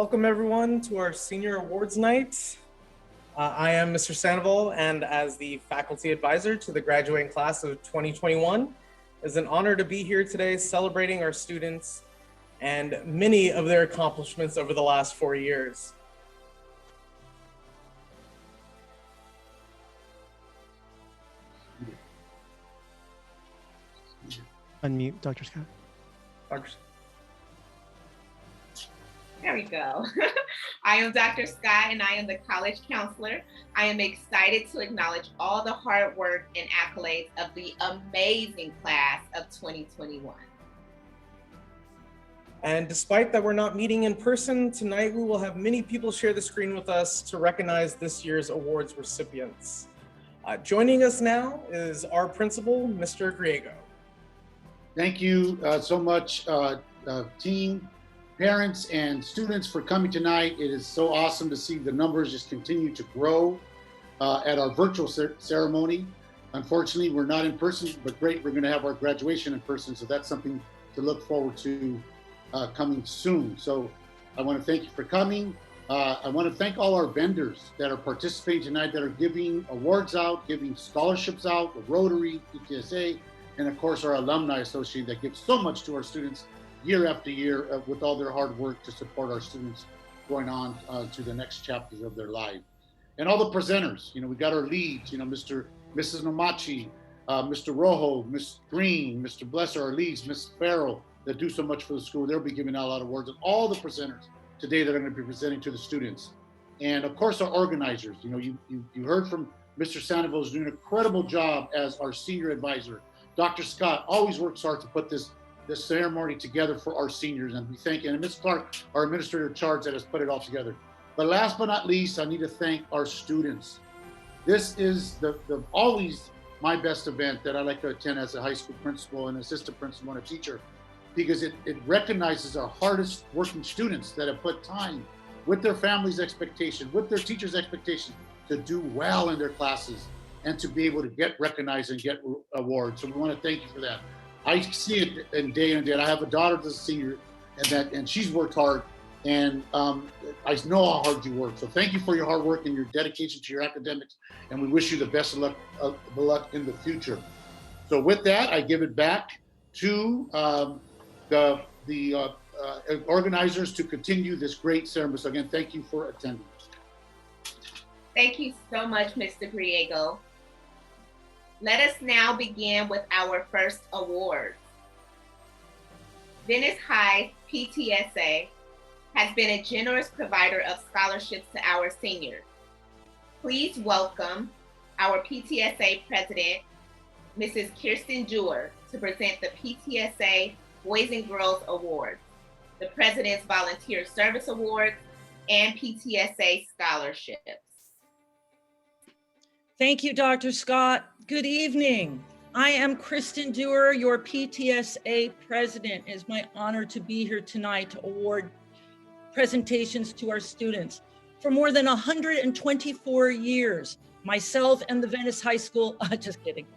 Welcome everyone to our senior awards night. I am Mr. Sandoval, and as the faculty advisor to the graduating class of 2021, it's an honor to be here today celebrating our students and many of their accomplishments over the last 4 years. Unmute, Dr. Scott. There we go. I am Dr. Scott and I am the college counselor. I am excited to acknowledge all the hard work and accolades of the amazing class of 2021. And despite that we're not meeting in person, tonight we will have many people share the screen with us to recognize this year's awards recipients. Joining us now is our principal, Mr. Griego. Thank you so much, team, parents, and students for coming tonight. It is so awesome to see the numbers just continue to grow at our virtual ceremony. Unfortunately, we're not in person, but great, we're going to have our graduation in person, so that's something to look forward to coming soon. So I want to thank you for coming. I want to thank all our vendors that are participating tonight, that are giving awards out, giving scholarships out, the Rotary, PTSA, and of course our Alumni Association that gives so much to our students year after year with all their hard work to support our students going on to the next chapters of their life. And all the presenters, we got our leads, Mrs. Nomachi, Mr. Rojo, Ms. Green, Mr. Blesser, our leads, Ms. Farrell, that do so much for the school. They'll be giving out a lot of awards, and all the presenters today that are going to be presenting to the students. And of course our organizers, you heard from Mr. Sandoval is doing an incredible job as our senior advisor. Dr. Scott always works hard to put this ceremony together for our seniors, and we thank him. And Ms. Clark, our administrator in charge, that has put it all together. But last but not least, I need to thank our students. This is the always my best event that I like to attend as a high school principal and assistant principal and a teacher, because it recognizes our hardest working students that have put time with their family's expectation, with their teachers' expectation to do well in their classes and to be able to get recognized and get awards. So we want to thank you for that. I see it in day in and day out. I have a daughter that's a senior, and she's worked hard, and I know how hard you work. So thank you for your hard work and your dedication to your academics, and we wish you the best of luck in the future. So with that, I give it back to the organizers to continue this great ceremony. So again, thank you for attending. Thank you so much, Mr. Griego. Let us now begin with our first award. Venice High PTSA has been a generous provider of scholarships to our seniors. Please welcome our PTSA president, Mrs. Kirsten Dewar, to present the PTSA Boys and Girls Awards, the President's Volunteer Service Awards, and PTSA scholarships. Thank you, Dr. Scott. Good evening. I am Kristen Dewar, your PTSA president. It is my honor to be here tonight to award presentations to our students. For more than 124 years, myself and the Venice High School, just kidding,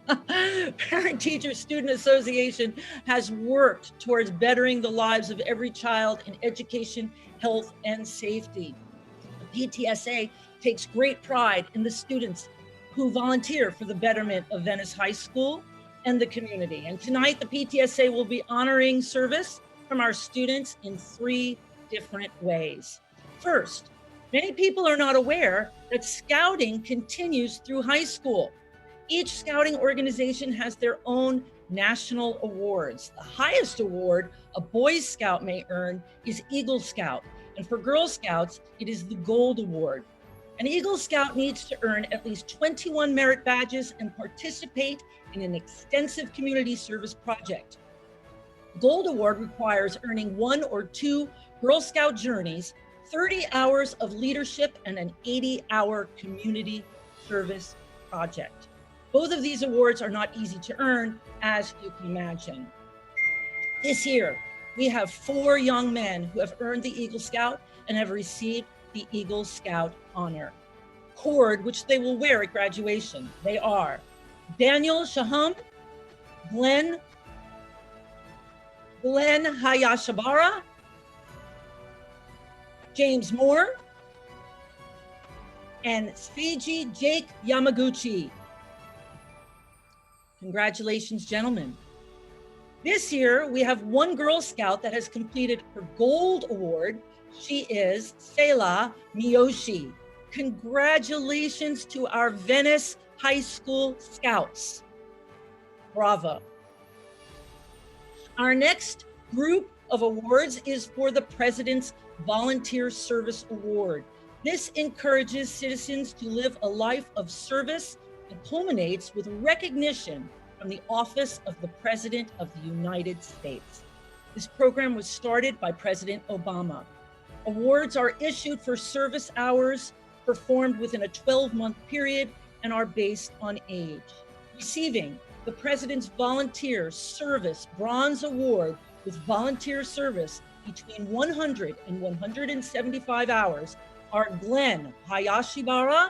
Parent Teacher Student Association has worked towards bettering the lives of every child in education, health, and safety. The PTSA takes great pride in the students who volunteer for the betterment of Venice High School and the community. And tonight, the PTSA will be honoring service from our students in 3 different ways. First, many people are not aware that scouting continues through high school. Each scouting organization has their own national awards. The highest award a Boy Scout may earn is Eagle Scout. And for Girl Scouts, it is the Gold Award. An Eagle Scout needs to earn at least 21 merit badges and participate in an extensive community service project. The Gold Award requires earning 1 or 2 Girl Scout journeys, 30 hours of leadership, and an 80-hour community service project. Both of these awards are not easy to earn, as you can imagine. This year, we have 4 young men who have earned the Eagle Scout and have received the Eagle Scout honor cord, which they will wear at graduation. They are Daniel Shaham, Glenn Hayashabara, James Moore, and Seiji Jake Yamaguchi. Congratulations, gentlemen. This year, we have one Girl Scout that has completed her Gold Award. She is Seila Miyoshi. Congratulations to our Venice High School Scouts. Bravo. Our next group of awards is for the President's Volunteer Service Award. This encourages citizens to live a life of service and culminates with recognition from the Office of the President of the United States. This program was started by President Obama. Awards are issued for service hours performed within a 12-month period and are based on age. Receiving the President's Volunteer Service Bronze Award with volunteer service between 100 and 175 hours are Glenn Hayashibara,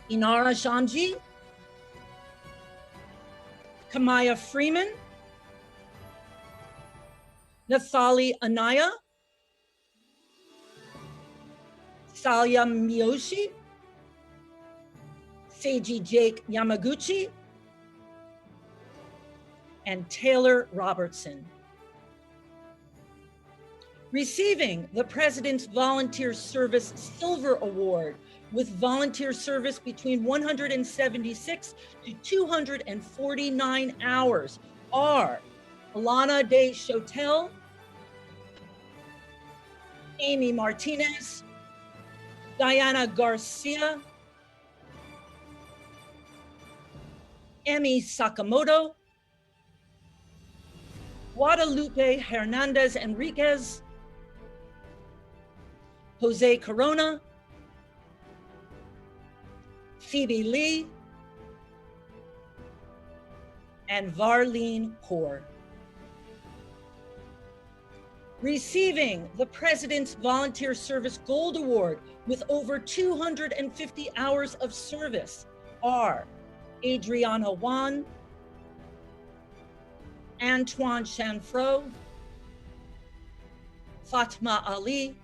Inara Shamji, Kamaya Freeman, Nathali Anaya, Salya Miyoshi, Seiji Jake Yamaguchi, and Taylor Robertson. Receiving the President's Volunteer Service Silver Award with volunteer service between 176 to 249 hours are Alana De Chotel, Amy Martinez, Diana Garcia, Emmy Sakamoto, Guadalupe Hernandez Enriquez, Jose Corona, Phoebe Lee, and Varlene Kaur. Receiving the President's Volunteer Service Gold Award with over 250 hours of service are Adriana Wan, Antoine Chanfro, Fatma Ali,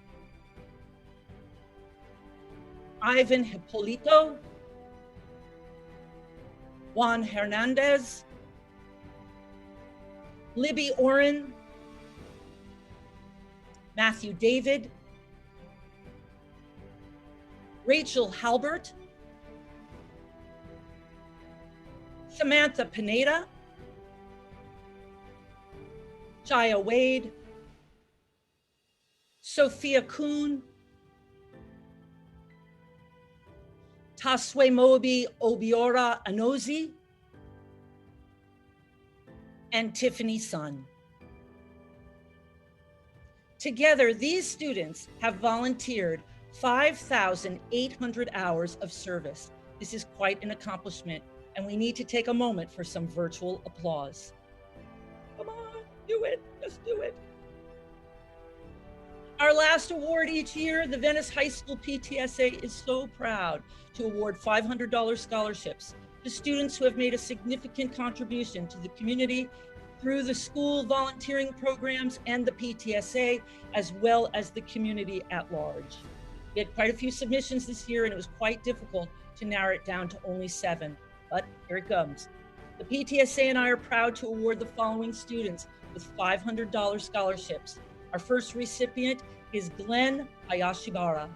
Ivan Hippolito, Juan Hernandez, Libby Oren, Matthew David, Rachel Halbert, Samantha Pineda, Jaya Wade, Sophia Kuhn, Taswe Mobi Obiora Anozi, and Tiffany Sun. Together, these students have volunteered 5,800 hours of service. This is quite an accomplishment, and we need to take a moment for some virtual applause. Come on, do it, just do it. Our last award each year, the Venice High School PTSA is so proud to award $500 scholarships to students who have made a significant contribution to the community through the school volunteering programs and the PTSA, as well as the community at large. We had quite a few submissions this year, and it was quite difficult to narrow it down to only 7, but here it comes. The PTSA and I are proud to award the following students with $500 scholarships. Our first recipient is Glenn Hayashibara.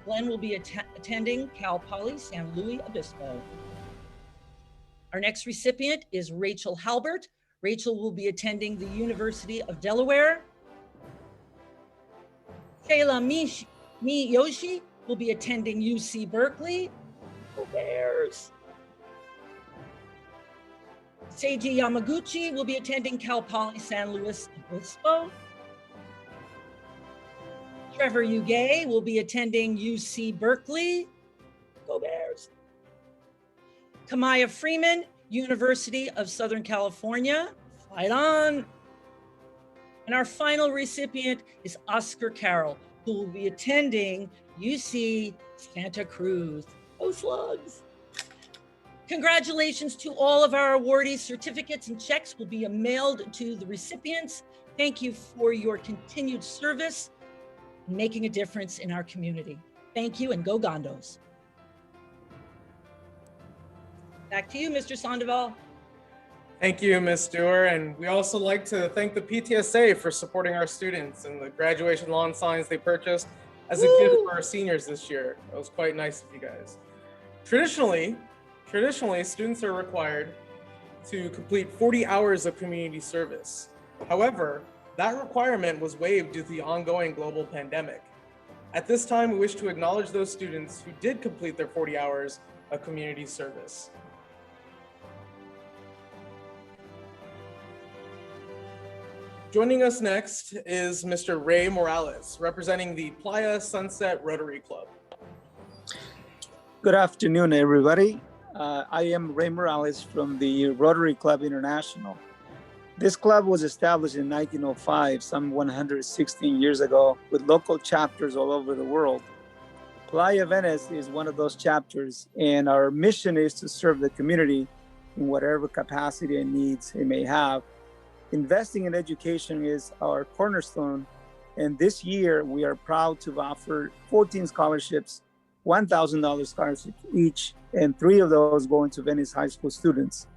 Glenn will be attending Cal Poly San Luis Obispo. Our next recipient is Rachel Halbert. Rachel will be attending the University of Delaware. Seila Miyoshi will be attending UC Berkeley. Go Bears. Seiji Yamaguchi will be attending Cal Poly San Luis Obispo. Trevor Ugay will be attending UC Berkeley. Go Bears. Kamaya Freeman, University of Southern California. Fight on. And our final recipient is Oscar Carroll, who will be attending UC Santa Cruz. Go Slugs. Congratulations to all of our awardees. Certificates and checks will be mailed to the recipients. Thank you for your continued service. making a difference in our community. Thank you, and go Gondos. Back to you, Mr. Sandoval. Thank you, Ms. Dewar. And we also like to thank the PTSA for supporting our students and the graduation lawn signs they purchased as a gift for our seniors this year. That was quite nice of you guys. Traditionally, students are required to complete 40 hours of community service. However, that requirement was waived due to the ongoing global pandemic. At this time, we wish to acknowledge those students who did complete their 40 hours of community service. Joining us next is Mr. Ray Morales, representing the Playa Sunset Rotary Club. Good afternoon, everybody. I am Ray Morales from the Rotary Club International. This club was established in 1905, some 116 years ago, with local chapters all over the world. Playa Venice is one of those chapters, and our mission is to serve the community in whatever capacity and needs it may have. Investing in education is our cornerstone, and this year we are proud to offer 14 scholarships, $1,000 scholarship each, and 3 of those going to Venice High School students.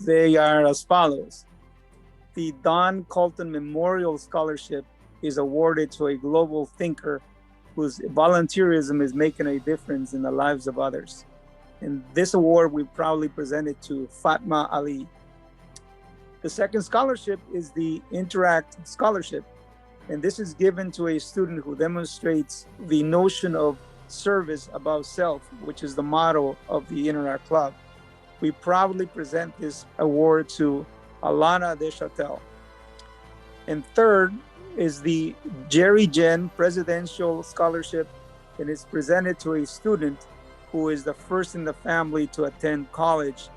They are as follows. The Don Colton Memorial Scholarship is awarded to a global thinker whose volunteerism is making a difference in the lives of others. And this award we proudly presented to Fatma Ali. The second scholarship is the Interact Scholarship, and this is given to a student who demonstrates the notion of service above self, which is the motto of the Interact Club. We proudly present this award to Alana Deschatel. And third is the Jerry Jen Presidential Scholarship, and it's presented to a student who is the first in the family to attend college.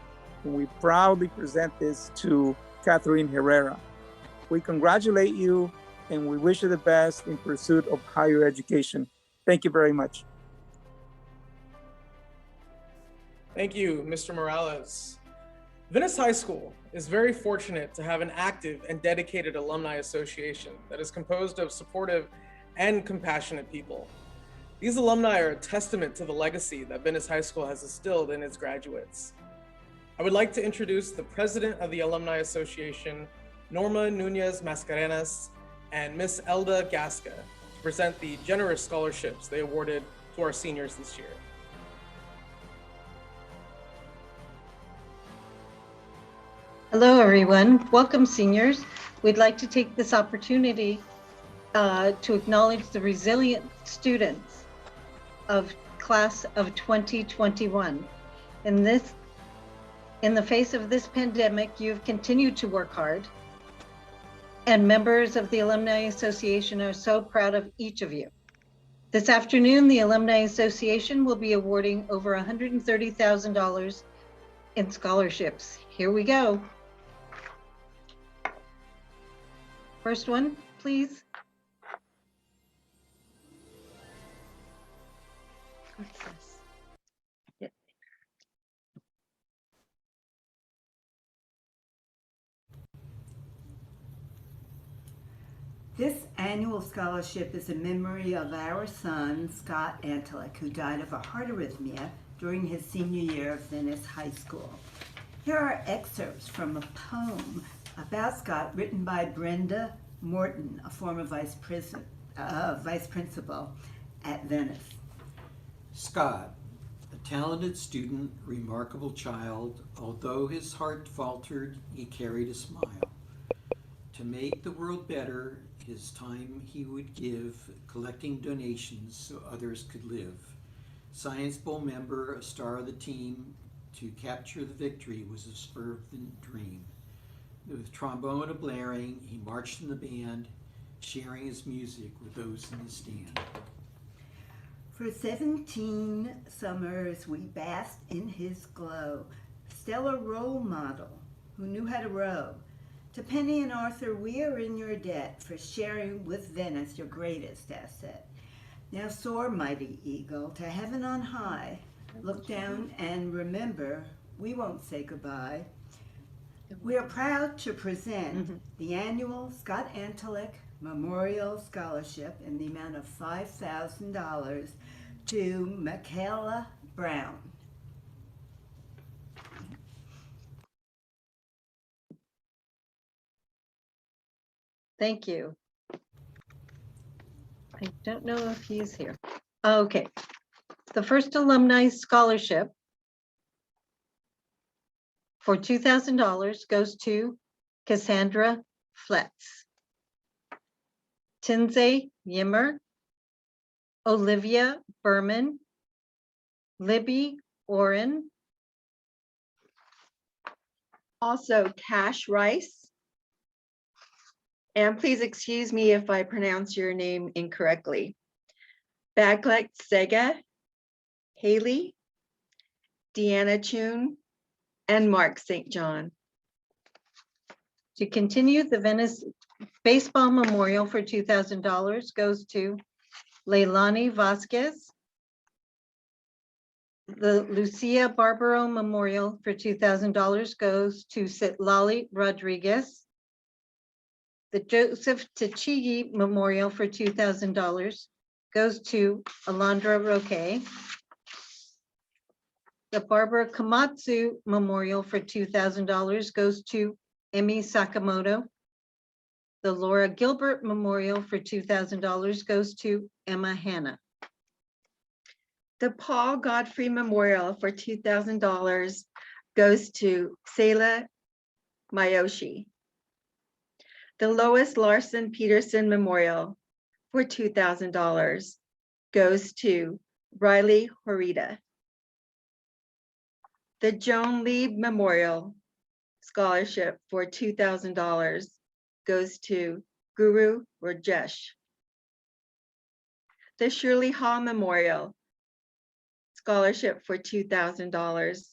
And we proudly present this to Catherine Herrera. We congratulate you and we wish you the best in pursuit of higher education. Thank you very much. Thank you, Mr. Morales. Venice High School is very fortunate to have an active and dedicated alumni association that is composed of supportive and compassionate people. These alumni are a testament to the legacy that Venice High School has instilled in its graduates. I would like to introduce the president of the Alumni Association, Norma Nunez Mascarenas, and Miss Elda Gasca to present the generous scholarships they awarded to our seniors this year. Hello, everyone. Welcome, seniors. We'd like to take this opportunity to acknowledge the resilient students of class of 2021. In the face of this pandemic, you've continued to work hard, and members of the Alumni Association are so proud of each of you. This afternoon, the Alumni Association will be awarding over $130,000 in scholarships. Here we go. First one, please. What's this? Yep. This annual scholarship is in memory of our son, Scott Antelick, who died of a heart arrhythmia during his senior year of Venice High School. Here are excerpts from a poem about Scott written by Brenda Morton, a former vice principal at Venice. Scott, a talented student, remarkable child, although his heart faltered, he carried a smile. To make the world better, his time he would give, collecting donations so others could live. Science Bowl member, a star of the team, to capture the victory was his fervent dream. With trombone a-blaring, he marched in the band, sharing his music with those in the stand. For 17 summers, we basked in his glow, stellar role model who knew how to row. To Penny and Arthur, we are in your debt for sharing with Venice your greatest asset. Now soar, mighty eagle, to heaven on high. Look down and remember, we won't say goodbye. We are proud to present the annual Scott Antelick Memorial Scholarship in the amount of $5,000 to Michaela Brown. Thank you. I don't know if he's here. Okay. The first alumni scholarship for $2,000 goes to Cassandra Fletz, Tinze Yimmer, Olivia Berman, Libby Oren. Also Cash Rice. And please excuse me if I pronounce your name incorrectly. Baglet Sega, Haley, Deanna Chun, and Mark St. John. To continue, the Venice Baseball Memorial for $2,000 goes to Leilani Vasquez. The Lucia Barbaro Memorial for $2,000 goes to Citlali Rodriguez. The Joseph Tachigi Memorial for $2,000 goes to Alondra Roque. The Barbara Komatsu Memorial for $2,000 goes to Emmy Sakamoto. The Laura Gilbert Memorial for $2,000 goes to Emma Hanna. The Paul Godfrey Memorial for $2,000 goes to Selah Mayoshi. The Lois Larson Peterson Memorial for $2,000 goes to Riley Horita. The Joan Lieb Memorial Scholarship for $2,000 goes to Guru Rajesh. The Shirley Hall Memorial Scholarship for $2,000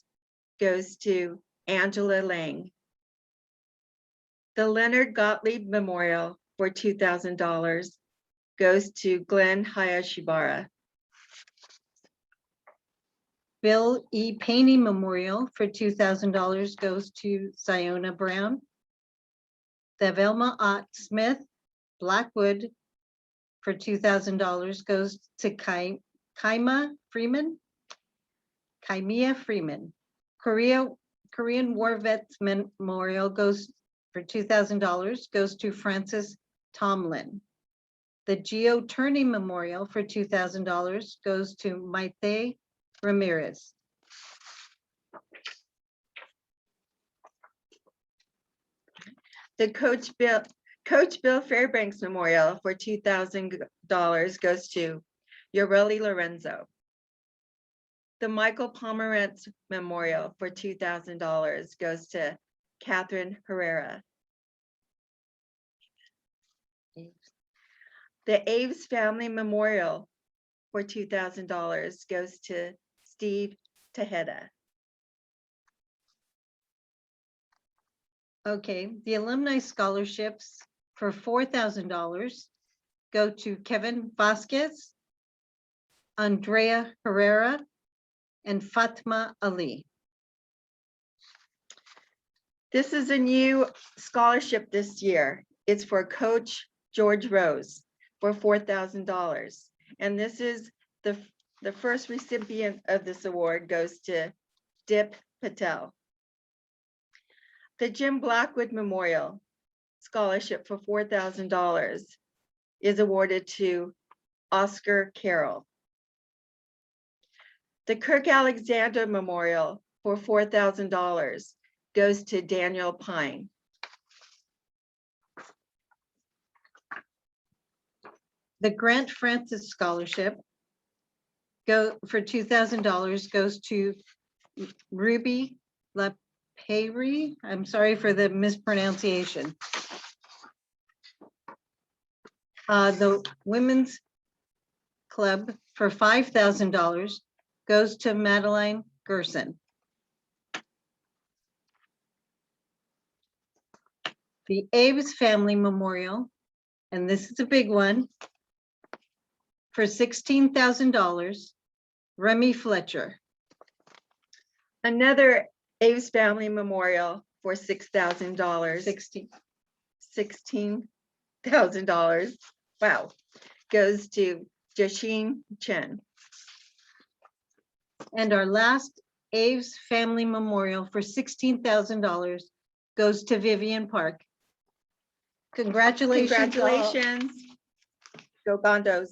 goes to Angela Lang. The Leonard Gottlieb Memorial for $2,000 goes to Glenn Hayashibara. Bill E. Paney Memorial for $2,000 goes to Siona Brown. The Velma Ott Smith Blackwood for $2,000 goes to Kaimia Freeman. Korean War Vets Memorial goes for $2,000 goes to Francis Tomlin. The Geo Turney Memorial for $2,000 goes to Maite Ramirez. The Coach Bill Fairbanks Memorial for $2,000 goes to Yoreli Lorenzo. The Michael Pomerantz Memorial for $2,000 goes to Catherine Herrera. The Aves Family Memorial for $2,000 goes to Steve Tejeda. Okay, the alumni scholarships for $4,000 go to Kevin Vasquez, Andrea Herrera, and Fatma Ali. This is a new scholarship this year. It's for Coach George Rose for $4,000. And this is the first recipient of this award goes to Dip Patel. The Jim Blackwood Memorial Scholarship for $4,000 is awarded to Oscar Carroll. The Kirk Alexander Memorial for $4,000 goes to Daniel Pine. The Grant Francis Scholarship for $2,000 goes to Ruby LaPeyri. I'm sorry for the mispronunciation. The Women's Club for $5,000 goes to Madeline Gerson. The Aves Family Memorial, and this is a big one, for $16,000, Remy Fletcher. Another Aves Family Memorial for $6,000. $16,000. Wow. Goes to Jashin Chen. And our last Aves Family Memorial for $16,000 goes to Vivian Park. Congratulations. all. Congratulations. Go Gondos.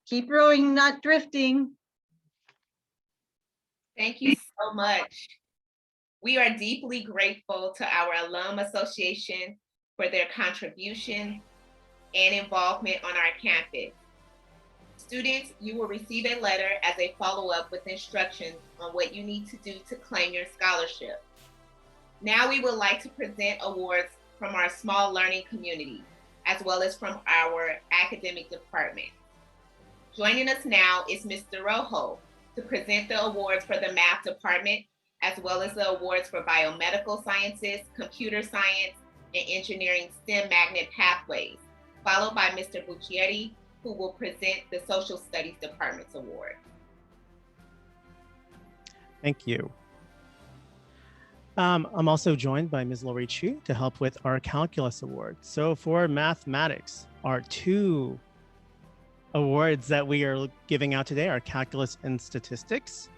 Keep rowing, not drifting. Thank you so much. We are deeply grateful to our Alum Association for their contribution and involvement on our campus. Students, you will receive a letter as a follow-up with instructions on what you need to do to claim your scholarship. Now we would like to present awards from our small learning community, as well as from our academic department. Joining us now is Mr. Rojo to present the awards for the math department, as well as the awards for biomedical sciences, computer science, and engineering STEM magnet pathways, followed by Mr. Buccieri, who will present the social studies department's award. Thank you. I'm also joined by Ms. Lori Chu to help with our calculus award. So for mathematics, our two awards that we are giving out today are calculus and statistics.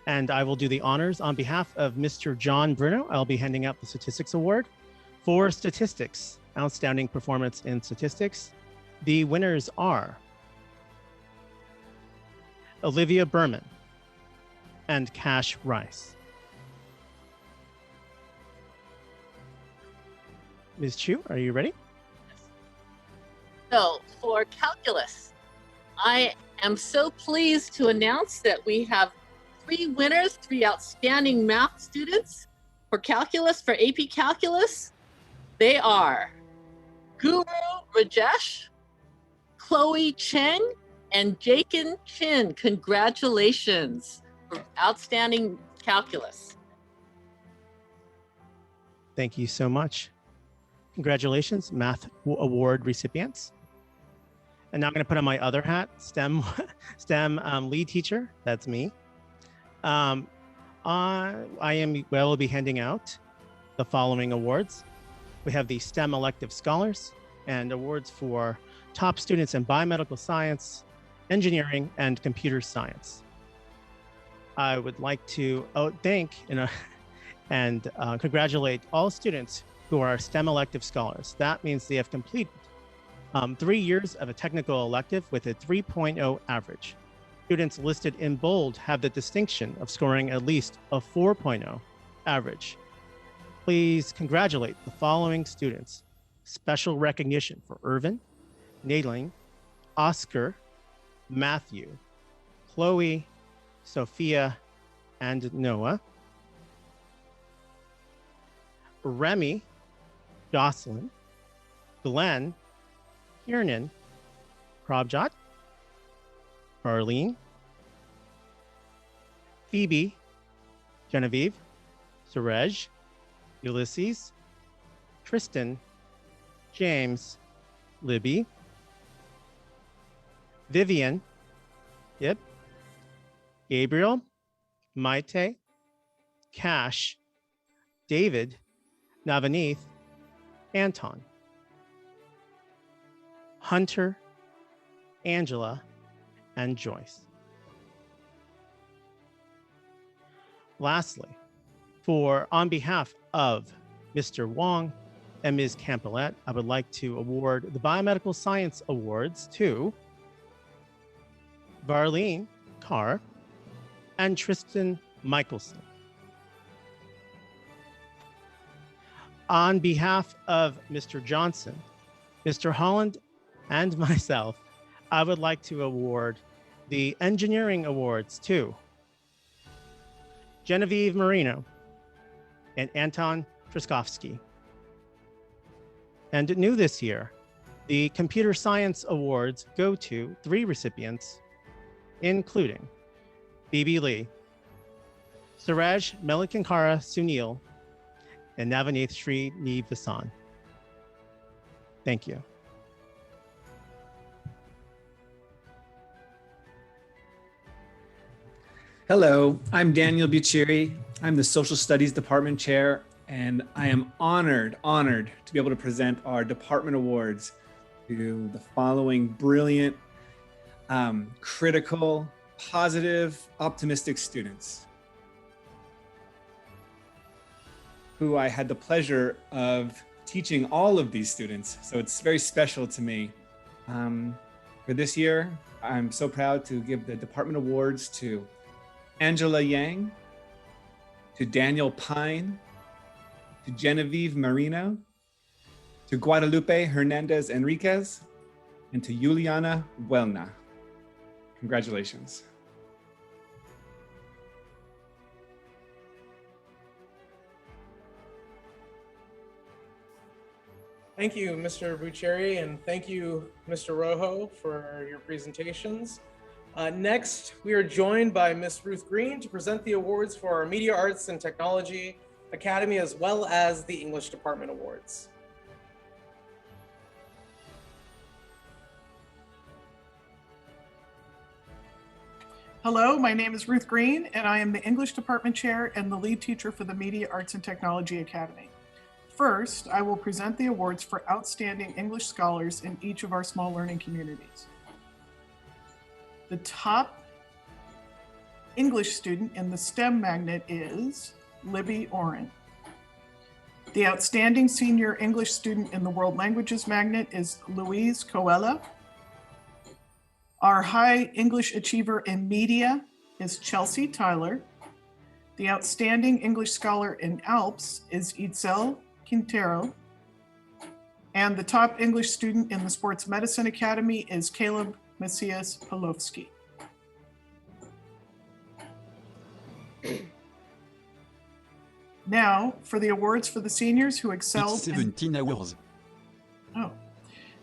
And I will do the honors on behalf of Mr. John Bruno. I'll be handing out the statistics award. For statistics, outstanding performance in statistics, the winners are Olivia Berman and Cash Rice. Ms. Chu, are you ready? So for calculus, I am so pleased to announce that we have three winners, three outstanding math students for calculus, for AP Calculus. They are Guru Rajesh, Chloe Cheng, and Jakin Chin. Congratulations for outstanding calculus. Thank you so much. Congratulations, math award recipients. And now I'm going to put on my other hat, STEM lead teacher. That's me. I will be handing out the following awards. We have the STEM elective scholars and awards for top students in biomedical science, engineering, and computer science. I would like to thank and congratulate all students who are STEM elective scholars. That means they have completed 3 years of a technical elective with a 3.0 average. Students listed in bold have the distinction of scoring at least a 4.0 average. Please congratulate the following students. Special recognition for Irvin, Nadine, Oscar, Matthew, Chloe, Sophia, and Noah. Remy, Jocelyn, Glenn, Kiernan, Prabjot, Arlene, Phoebe, Genevieve, Surej, Ulysses, Tristan, James, Libby, Vivian, Yep, Gabriel, Maite, Cash, David, Navaneeth, Anton, Hunter, Angela, and Joyce. Lastly, on behalf of Mr. Wong and Ms. Campbellette, I would like to award the Biomedical Science Awards to Varlene Carr and Tristan Michelson. On behalf of Mr. Johnson, Mr. Holland, and myself, I would like to award the Engineering Awards to Genevieve Marino and Anton Trzaskowski. And new this year, the Computer Science Awards go to 3 recipients, including Bibi Lee, Suraj Melikankara Sunil, and Navaneeth Sri Nivasan. Thank you. Hello, I'm Daniel Buccieri. I'm the Social Studies Department Chair And I am honored to be able to present our department awards to the following brilliant, critical, positive, optimistic students who I had the pleasure of teaching all of these students. So it's very special to me. For this year, I'm so proud to give the department awards to Angela Yang, to Daniel Pine, to Genevieve Marino, to Guadalupe Hernandez Enriquez, and to Juliana Buelna. Congratulations. Thank you, Mr. Bucheri, and thank you, Mr. Rojo, for your presentations. Next, we are joined by Ms. Ruth Green to present the awards for our Media Arts and Technology Academy, as well as the English Department Awards. Hello, my name is Ruth Green, and I am the English Department Chair and the lead teacher for the Media Arts and Technology Academy. First, I will present the awards for outstanding English scholars in each of our small learning communities. The top English student in the STEM magnet is Libby Oren. The outstanding senior English student in the World Languages magnet is Louise Coella. Our high English achiever in media is Chelsea Tyler. The outstanding English scholar in ALPS is Itzel Quintero. And the top English student in the Sports Medicine Academy is Caleb Macias Polowski. Now, for the awards for the seniors who excelled. 17 awards.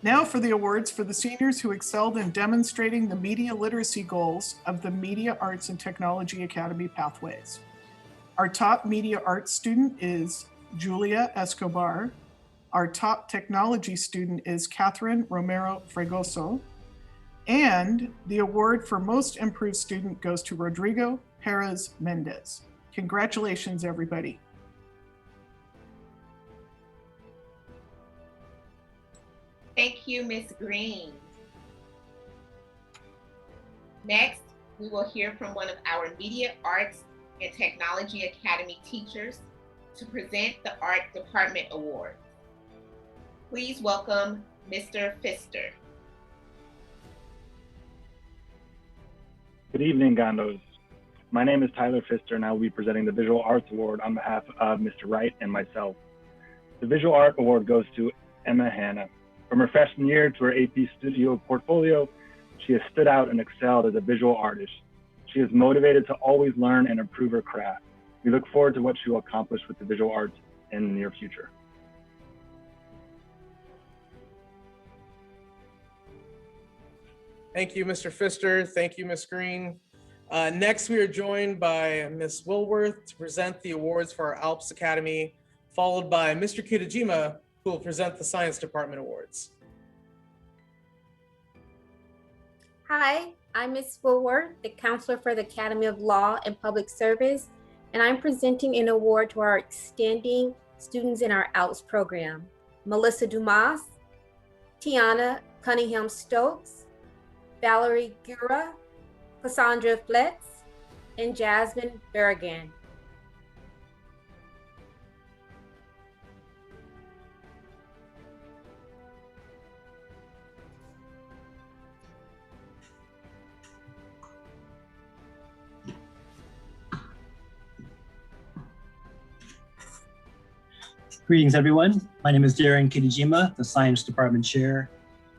Now for the awards for the seniors who excelled in demonstrating the media literacy goals of the Media Arts and Technology Academy pathways. Our top media arts student is Julia Escobar. Our top technology student is Catherine Romero Fregoso. And the award for most improved student goes to Rodrigo Perez Mendez. Congratulations, everybody. Thank you, Ms. Green. Next, we will hear from one of our Media Arts and Technology Academy teachers to present the Art Department Award. Please welcome Mr. Pfister. Good evening, Gondos. My name is Tyler Pfister, and I will be presenting the Visual Arts Award on behalf of Mr. Wright and myself. The Visual Art Award goes to Emma Hanna. From her freshman year to her AP Studio portfolio, she has stood out and excelled as a visual artist. She is motivated to always learn and improve her craft. We look forward to what she will accomplish with the visual arts in the near future. Thank you, Mr. Pfister. Thank you, Ms. Green. Next, we are joined by Ms. Wilworth to present the awards for our ALPS Academy, followed by Mr. Kitajima, who will present the Science Department Awards. Hi, I'm Ms. Woolworth, the counselor for the Academy of Law and Public Service, and I'm presenting an award to our outstanding students in our ALPS program, Melissa Dumas, Tiana Cunningham-Stokes, Valerie Gura, Cassandra Fletz, and Jasmine Berrigan. Greetings, everyone. My name is Darren Kitajima, the Science Department Chair.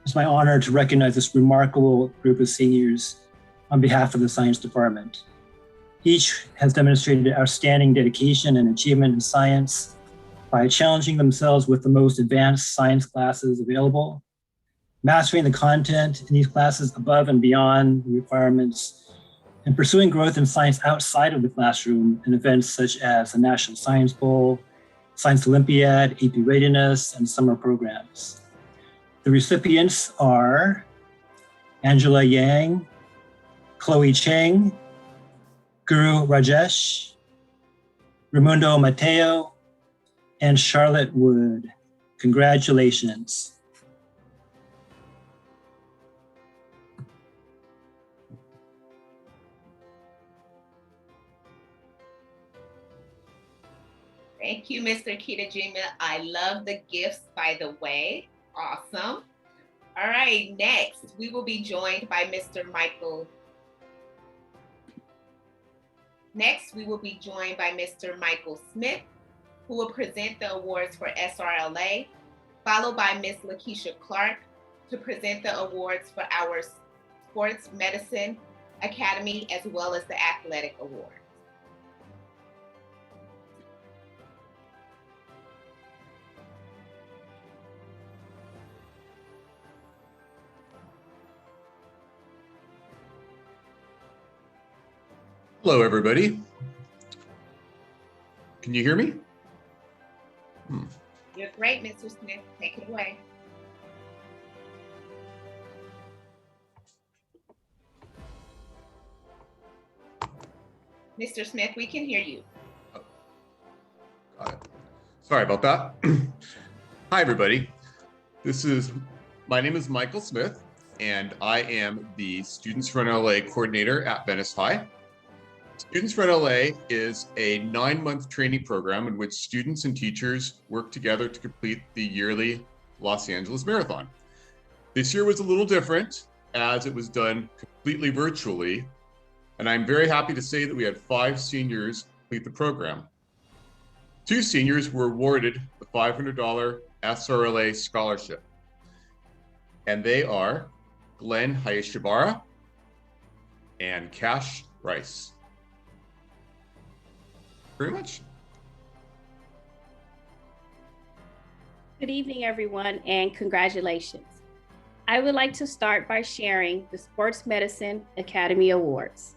It's my honor to recognize this remarkable group of seniors on behalf of the Science Department. Each has demonstrated outstanding dedication and achievement in science by challenging themselves with the most advanced science classes available, mastering the content in these classes above and beyond the requirements, and pursuing growth in science outside of the classroom in events such as the National Science Bowl, Science Olympiad, AP Readiness, and summer programs. The recipients are Angela Yang, Chloe Cheng, Guru Rajesh, Raimundo Mateo, and Charlotte Wood. Congratulations. Thank you, Mr. Kitajima. I love the gifts, by the way. Awesome. All right, next, we will be joined by Mr. Michael. Next, we will be joined by Mr. Michael Smith, who will present the awards for SRLA, followed by Ms. Lakeisha Clark to present the awards for our Sports Medicine Academy, as well as the Athletic Award. Hello, everybody. Can you hear me? You're great, Mr. Smith. Take it away. Mr. Smith, we can hear you. Got it. Sorry about that. Hi, everybody. My name is Michael Smith, and I am the Students Run LA coordinator at Venice High. Students Run LA is a 9-month training program in which students and teachers work together to complete the yearly Los Angeles Marathon. This year was a little different as it was done completely virtually, and I'm very happy to say that we had 5 seniors complete the program. 2 seniors were awarded the $500 SRLA scholarship, and they are Glenn Hayashibara and Cash Rice. Very much. Good evening, everyone, and congratulations. I would like to start by sharing the Sports Medicine Academy Awards.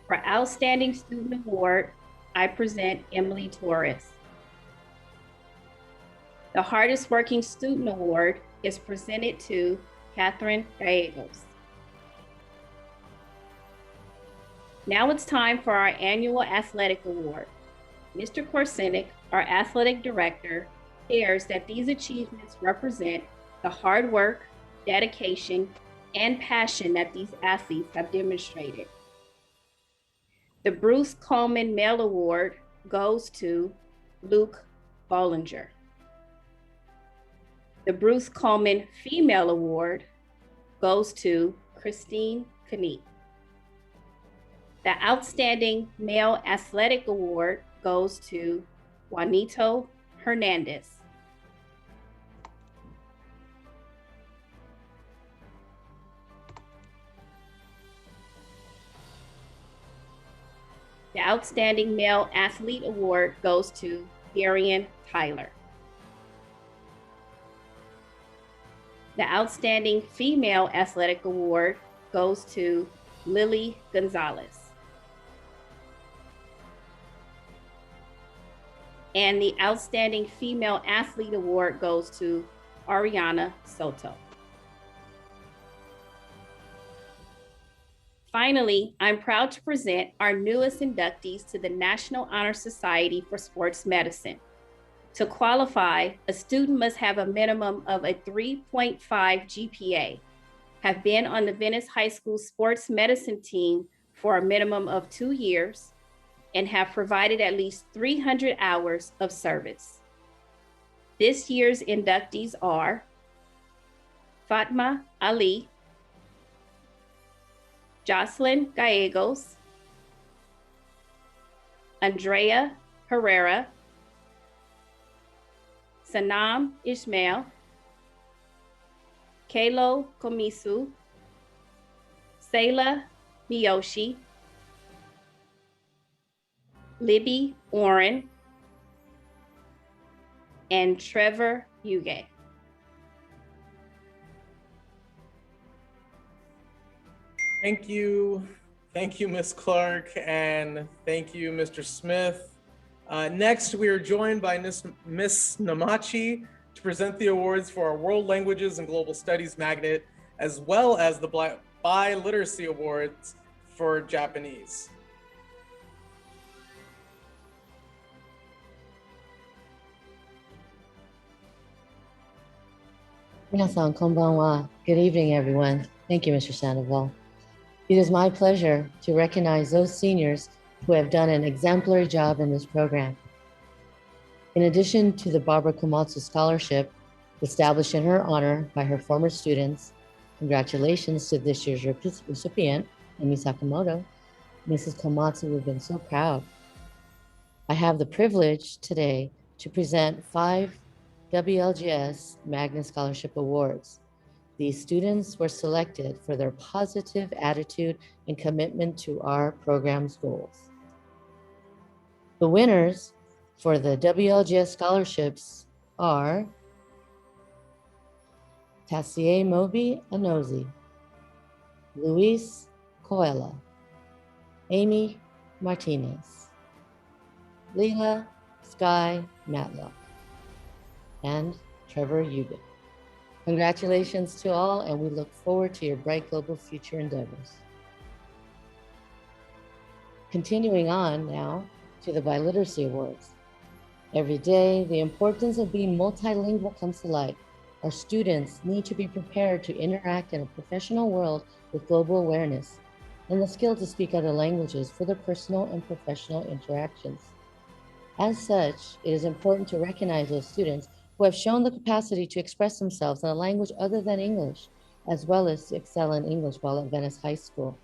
For Outstanding Student Award, I present Emily Torres. The Hardest Working Student Award is presented to Catherine Gallegos. Now it's time for our annual athletic award. Mr. Korsenik, our athletic director, shares that these achievements represent the hard work, dedication, and passion that these athletes have demonstrated. The Bruce Coleman Male Award goes to Luke Bollinger. The Bruce Coleman Female Award goes to Christine Kniep. The Outstanding Male Athletic Award goes to Juanito Hernandez. The Outstanding Male Athlete Award goes to Darian Tyler. The Outstanding Female Athletic Award goes to Lily Gonzalez. And the Outstanding Female Athlete Award goes to Ariana Soto. Finally, I'm proud to present our newest inductees to the National Honor Society for Sports Medicine. To qualify, a student must have a minimum of a 3.5 GPA, have been on the Venice High School sports medicine team for a minimum of 2 years, and have provided at least 300 hours of service. This year's inductees are Fatma Ali, Jocelyn Gallegos, Andrea Herrera, Sanam Ismail, Kalo Komisu, Sayla Miyoshi, Libby Oren, and Trevor Huge. Thank you, Ms. Clark, and thank you, Mr. Smith. Next, we are joined by Ms. Namachi to present the awards for our World Languages and Global Studies Magnet, as well as the Biliteracy Awards for Japanese. Minasan konbanwa. Good evening, everyone. Thank you, Mr. Sandoval. It is my pleasure to recognize those seniors who have done an exemplary job in this program. In addition to the Barbara Komatsu Scholarship, established in her honor by her former students, congratulations to this year's recipient, Emi Sakamoto. Mrs. Komatsu, we've been so proud. I have the privilege today to present 5 WLGS Magna Scholarship Awards. These students were selected for their positive attitude and commitment to our program's goals. The winners for the WLGS scholarships are Tassier Moby Anozi, Luis Coelho, Amy Martinez, Leila Sky Matlock, and Trevor Ubik. Congratulations to all, and we look forward to your bright global future endeavors. Continuing on now to the Biliteracy Awards. Every day, the importance of being multilingual comes to light. Our students need to be prepared to interact in a professional world with global awareness and the skill to speak other languages for their personal and professional interactions. As such, it is important to recognize those students who have shown the capacity to express themselves in a language other than English, as well as to excel in English while at Venice High School.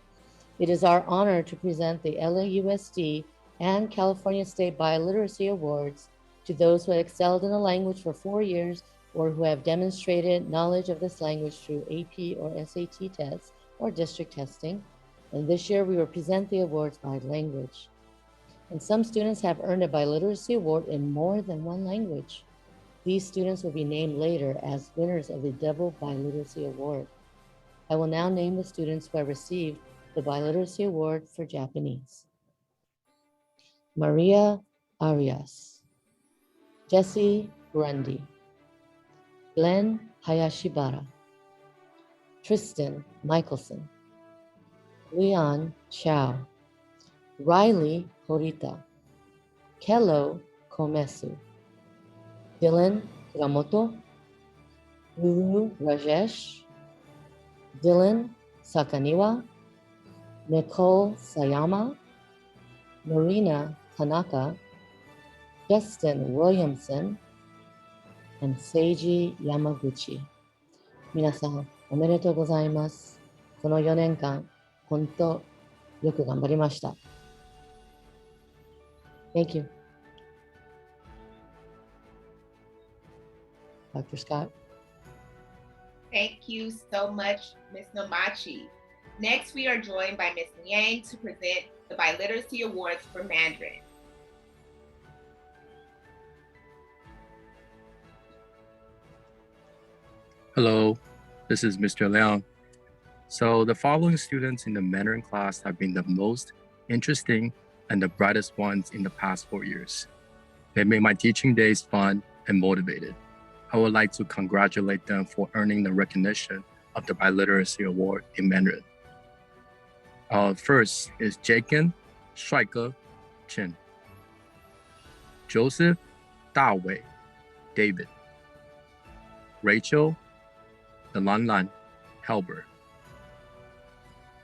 It is our honor to present the LAUSD and California State Biliteracy Awards to those who have excelled in a language for 4 years or who have demonstrated knowledge of this language through AP or SAT tests or district testing. And this year we will present the awards by language. And some students have earned a Biliteracy Award in more than one language. These students will be named later as winners of the Double Biliteracy Award. I will now name the students who have received the Biliteracy Award for Japanese. Maria Arias, Jesse Grundy, Glenn Hayashibara, Tristan Michelson, Leon Chow, Riley Horita, Kello Komesu, Dylan Kuramoto, Lulu Rajesh, Dylan Sakaniwa, Nicole Sayama, Marina Tanaka, Justin Williamson, and Seiji Yamaguchi. 皆さん、おめでとうございます。この4年間、本当よく頑張りました。Thank you. Dr. Scott. Thank you so much, Ms. Nomachi. Next, we are joined by Ms. Liang to present the Biliteracy Awards for Mandarin. Hello, this is Mr. Liang. So the following students in the Mandarin class have been the most interesting and the brightest ones in the past 4 years. They made my teaching days fun and motivated. I would like to congratulate them for earning the recognition of the Biliteracy Award in Mandarin. First is Jacob Shuike Chen, Joseph Dawei David, Rachel the Lan Lan Helber,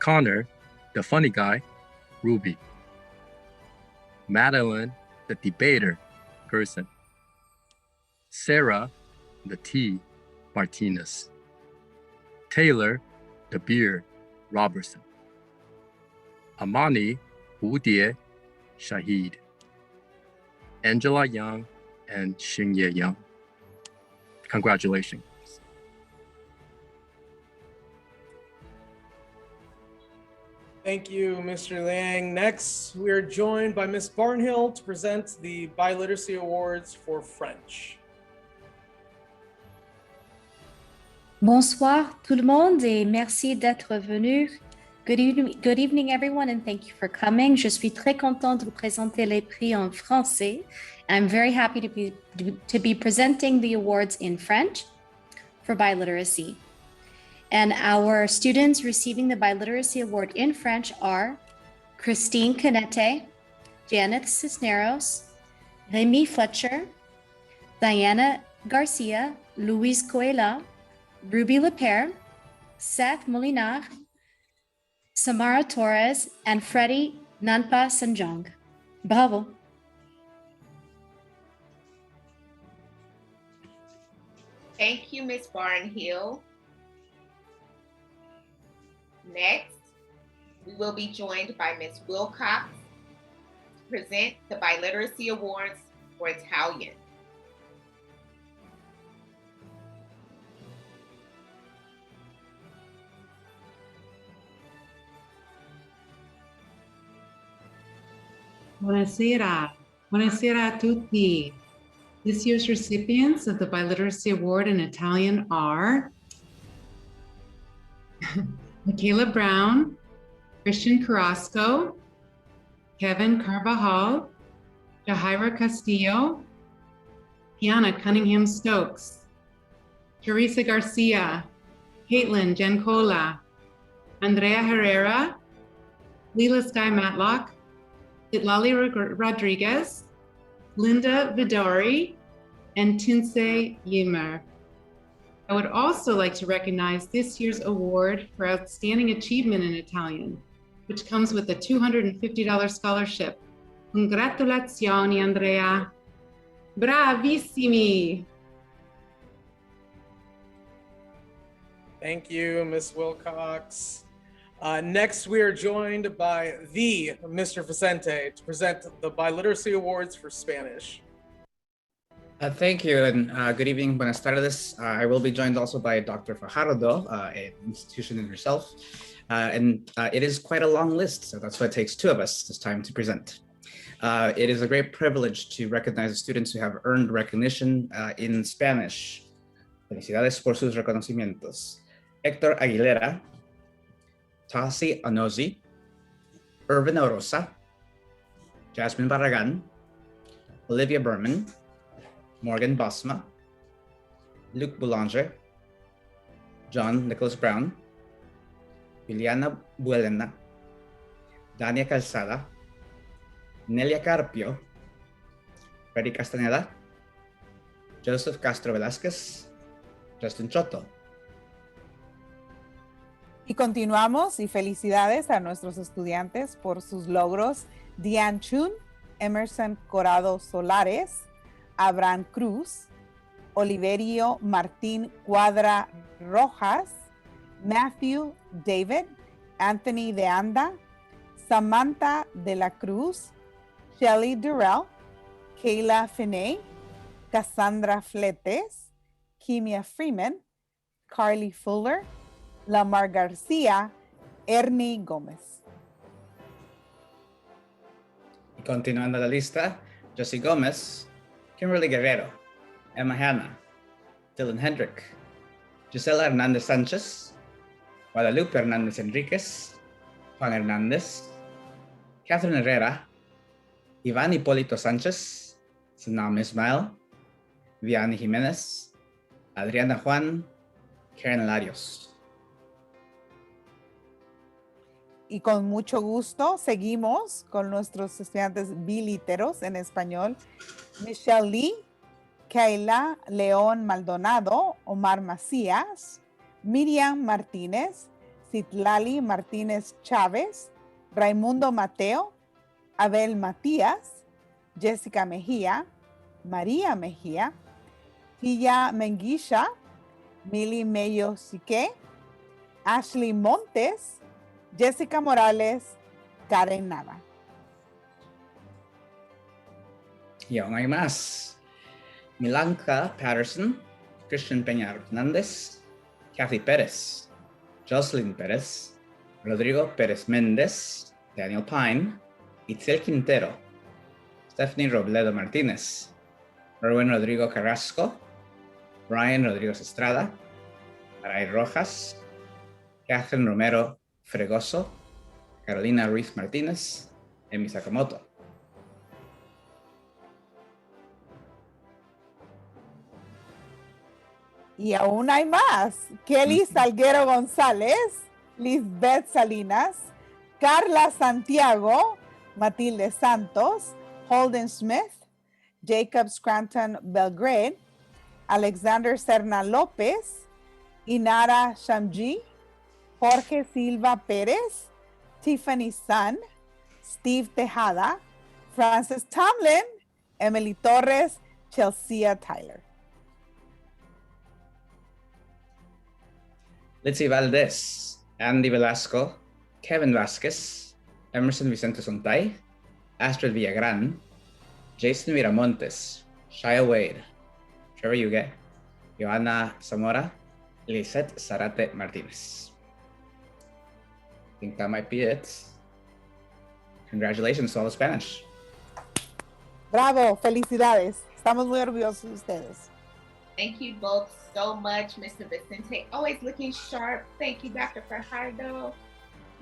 Connor the funny guy Ruby, Madeline the debater Gerson, Sarah the T Martinez, Taylor the beer Robertson, Amani Wudie Shahid, Angela Young and Xingye Young. Congratulations. Thank you, Mr. Liang. Next, we are joined by Ms. Barnhill to present the Biliteracy Awards for French. Bonsoir tout le monde et merci d'être venu. Good evening, everyone, and thank you for coming. Je suis très contente de vous présenter les prix en français. I'm very happy to be presenting the awards in French for biliteracy. And our students receiving the Biliteracy Award in French are Christine Canete, Janet Cisneros, Remy Fletcher, Diana Garcia, Luis Coela, Ruby Lepere, Seth Molinar, Samara Torres, and Freddie Nanpa Sanjong. Bravo. Thank you, Ms. Barnhill. Next, we will be joined by Ms. Wilcox to present the Biliteracy Awards for Italian. Buonasera. Buonasera a tutti. This year's recipients of the Biliteracy Award in Italian are Michaela Brown, Christian Carrasco, Kevin Carvajal, Jahaira Castillo, Kiana Cunningham Stokes, Teresa Garcia, Caitlin Gencola, Andrea Herrera, Leela Sky Matlock, Itlali Rodriguez, Linda Vidori, and Tinsei Ymer. I would also like to recognize this year's award for Outstanding Achievement in Italian, which comes with a $250 scholarship. Congratulazioni, Andrea. Bravissimi. Thank you, Ms. Wilcox. Next, we are joined by the Mr. Vicente to present the Biliteracy Awards for Spanish. Thank you, and good evening, buenas tardes. I will be joined also by Dr. Fajardo, an institution in herself, and it is quite a long list, so that's why it takes two of us this time to present. It is a great privilege to recognize the students who have earned recognition in Spanish. Felicidades por sus reconocimientos. Héctor Aguilera, Tasi Anozi, Irvin Orosa, Jasmine Barragan, Olivia Berman, Morgan Bosma, Luc Boulanger, John Nicholas Brown, Juliana Buelena, Dania Calzada, Nelia Carpio, Freddy Castaneda, Joseph Castro Velázquez, Justin Choto. Y continuamos, y felicidades a nuestros estudiantes por sus logros. Diane Chun, Emerson Corrado Solares, Abraham Cruz, Oliverio Martín Cuadra Rojas, Matthew David, Anthony De Anda, Samantha De La Cruz, Shelly Durrell, Kayla Finney, Cassandra Fletes, Kimia Freeman, Carly Fuller, Lamar García, Ernie Gómez. Y continuando la lista, Josie Gómez, Kimberly Guerrero, Emma Hanna, Dylan Hendrick, Gisela Hernández Sánchez, Guadalupe Hernández Enríquez, Juan Hernández, Catherine Herrera, Iván Hipólito Sánchez, Sanam Ismael, Vianney Jiménez, Adriana Juan, Karen Larios. Y con mucho gusto seguimos con nuestros estudiantes biliteros en español. Michelle Lee, Kayla León Maldonado, Omar Macías, Miriam Martínez, Citlali Martínez Chávez, Raimundo Mateo, Abel Matías, Jessica Mejía, María Mejía, Tilla Menguisha, Mili Mello Sique, Ashley Montes, Jessica Morales, Karen Nava. Y aún hay más. Milanka Patterson, Christian Peña Hernández, Kathy Pérez, Jocelyn Pérez, Rodrigo Pérez Méndez, Daniel Pine, Itzel Quintero, Stephanie Robledo Martínez, Erwin Rodrigo Carrasco, Brian Rodríguez Estrada, Aray Rojas, Catherine Romero Fregoso, Carolina Ruiz Martínez, Emi Sakamoto. Y aún hay más. Kelly Salguero González, Lisbeth Salinas, Carla Santiago, Matilde Santos, Holden Smith, Jacob Scranton Belgrade, Alexander Serna López, Inara Shamji, Jorge Silva Perez, Tiffany Sun, Steve Tejada, Francis Tomlin, Emily Torres, Chelsea Tyler. Litzy Valdez, Andy Velasco, Kevin Vasquez, Emerson Vicente Sontay, Astrid Villagran, Jason Miramontes, Shia Wade, Trevor Yuge, Johanna Zamora, Lisette Zarate Martinez. I think that might be it. Congratulations to all the Spanish. Bravo, felicidades. Estamos muy orgullosos de ustedes. Thank you both so much, Mr. Vicente. Always looking sharp. Thank you, Dr. Fajardo.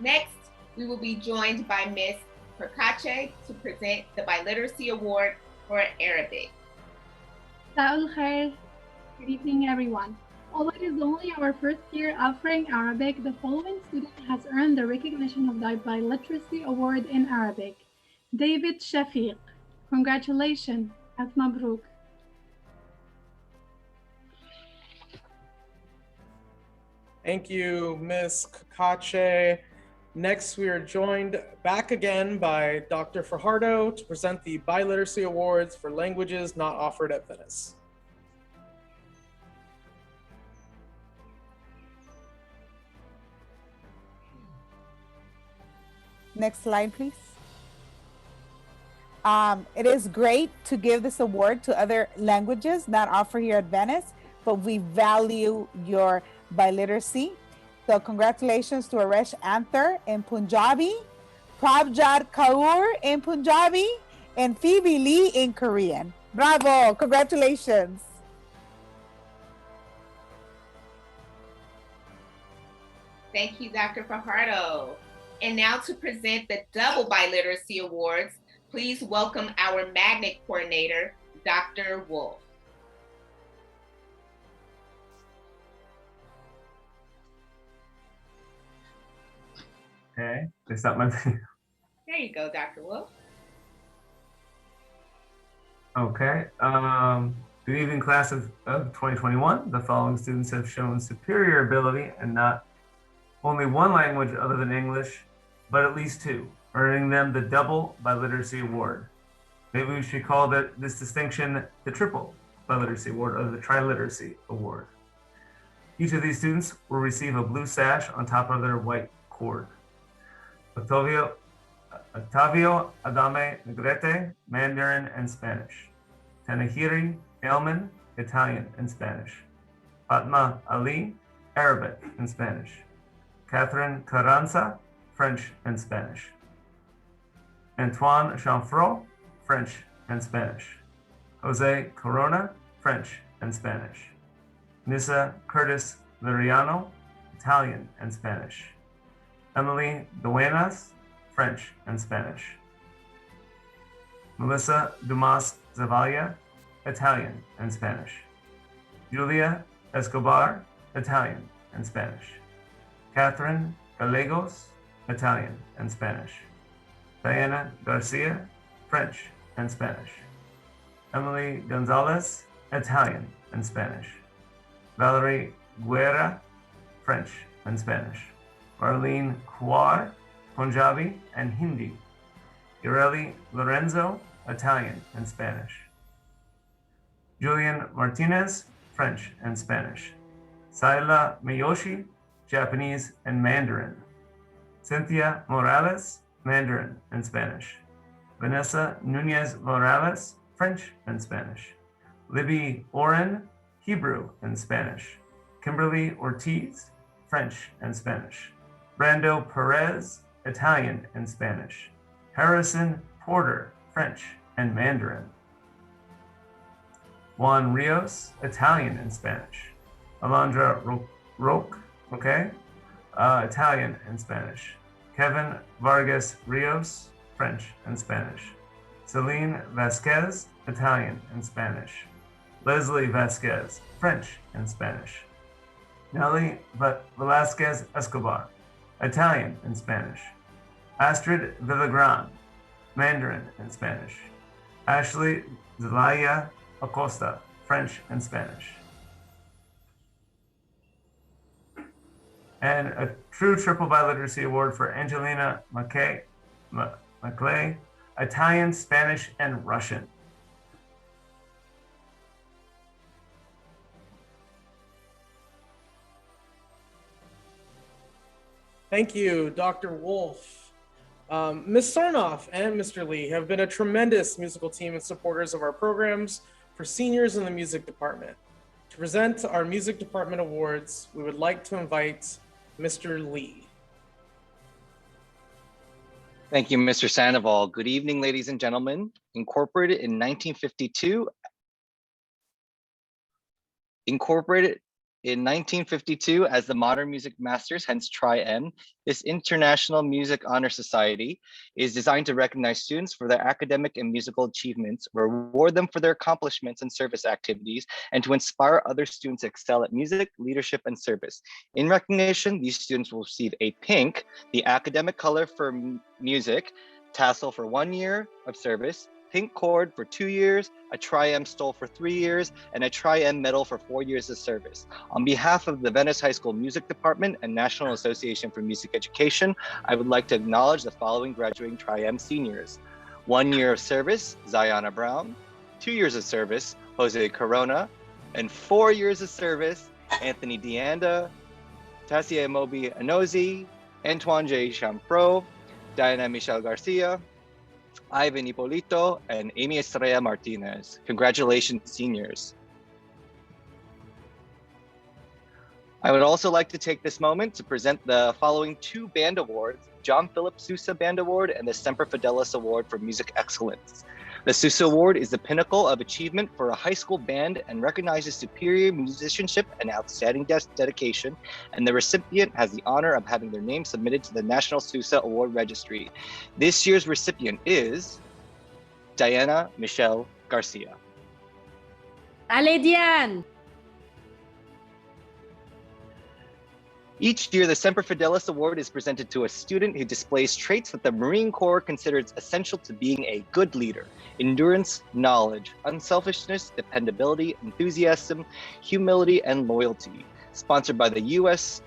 Next, we will be joined by Ms. Perkache to present the Biliteracy Award for Arabic. Good evening, everyone. Although it is only our first year offering Arabic, the following student has earned the recognition of the Biliteracy Award in Arabic. David Shafiq. Congratulations. Alf Mabruk. Thank you, Ms. Kakache. Next, we are joined back again by Dr. Fajardo to present the Biliteracy Awards for languages not offered at Venice. Next slide, please. It is great to give this award to other languages not offered here at Venice, but we value your biliteracy. So congratulations to Aresh Anther in Punjabi, Prabjot Kaur in Punjabi, and Phoebe Lee in Korean. Bravo, congratulations. Thank you, Dr. Fajardo. And now to present the double Biliteracy Awards, please welcome our magnet coordinator, Dr. Wolf. Okay, is that my thing? There you go, Dr. Wolf. Okay. Good evening, class of 2021. The following students have shown superior ability in not only one language other than English, but at least two, earning them the double Biliteracy Award. Maybe we should call this distinction the triple Biliteracy Award or the Triliteracy Award. Each of these students will receive a blue sash on top of their white cord. Octavio Adame Negrete, Mandarin and Spanish. Tanahiri Ailman, Italian and Spanish. Fatma Ali, Arabic and Spanish. Catherine Carranza, French and Spanish. Antoine Chanfro, French and Spanish. Jose Corona, French and Spanish. Nissa Curtis Liriano, Italian and Spanish. Emily Duenas, French and Spanish. Melissa Dumas Zavalla, Italian and Spanish. Julia Escobar, Italian and Spanish. Catherine Gallegos, Italian and Spanish. Diana Garcia, French and Spanish. Emily Gonzalez, Italian and Spanish. Valerie Guerra, French and Spanish. Marlene Huar, Punjabi and Hindi. Ireli Lorenzo, Italian and Spanish. Julian Martinez, French and Spanish. Saila Miyoshi, Japanese and Mandarin. Cynthia Morales, Mandarin and Spanish. Vanessa Nunez Morales, French and Spanish. Libby Oren, Hebrew and Spanish. Kimberly Ortiz, French and Spanish. Brando Perez, Italian and Spanish. Harrison Porter, French and Mandarin. Juan Rios, Italian and Spanish. Alondra Roque, Italian and Spanish. Kevin Vargas Rios, French and Spanish. Celine Vasquez, Italian and Spanish. Leslie Vasquez, French and Spanish. Nelly Velasquez Escobar, Italian and Spanish. Astrid Villagran, Mandarin and Spanish. Ashley Zelaya Acosta, French and Spanish. And a true triple biliteracy award for Angelina McClay, Italian, Spanish, and Russian. Thank you, Dr. Wolf. Ms. Sarnoff and Mr. Lee have been a tremendous musical team and supporters of our programs for seniors in the music department. To present our music department awards, we would like to invite Mr. Lee. Thank you, Mr. Sandoval. Good evening, ladies and gentlemen. Incorporated in 1952 as the Modern Music Masters, hence Tri-M, this International Music Honor Society is designed to recognize students for their academic and musical achievements, reward them for their accomplishments and service activities, and to inspire other students to excel at music, leadership, and service. In recognition, these students will receive a pink, the academic color for music, tassel for 1 year of service, pink cord for 2 years, a Tri-M stole for 3 years, and a Tri-M medal for 4 years of service. On behalf of the Venice High School Music Department and National Association for Music Education, I would like to acknowledge the following graduating Tri-M seniors. 1 year of service, Zayana Brown, 2 years of service, Jose Corona, and 4 years of service, Anthony Deanda, Tassia Mobi Anozi, Antoine J. Champro, Diana Michelle Garcia, Ivan Ippolito, and Amy Estrella Martinez. Congratulations, seniors. I would also like to take this moment to present the following 2 band awards, John Philip Sousa Band Award and the Semper Fidelis Award for Music Excellence. The Sousa Award is the pinnacle of achievement for a high school band and recognizes superior musicianship and outstanding dedication, and the recipient has the honor of having their name submitted to the National Sousa Award Registry. This year's recipient is Diana Michelle Garcia. Ale Diane! Each year, the Semper Fidelis Award is presented to a student who displays traits that the Marine Corps considers essential to being a good leader: endurance, knowledge, unselfishness, dependability, enthusiasm, humility, and loyalty. Sponsored by the U.S.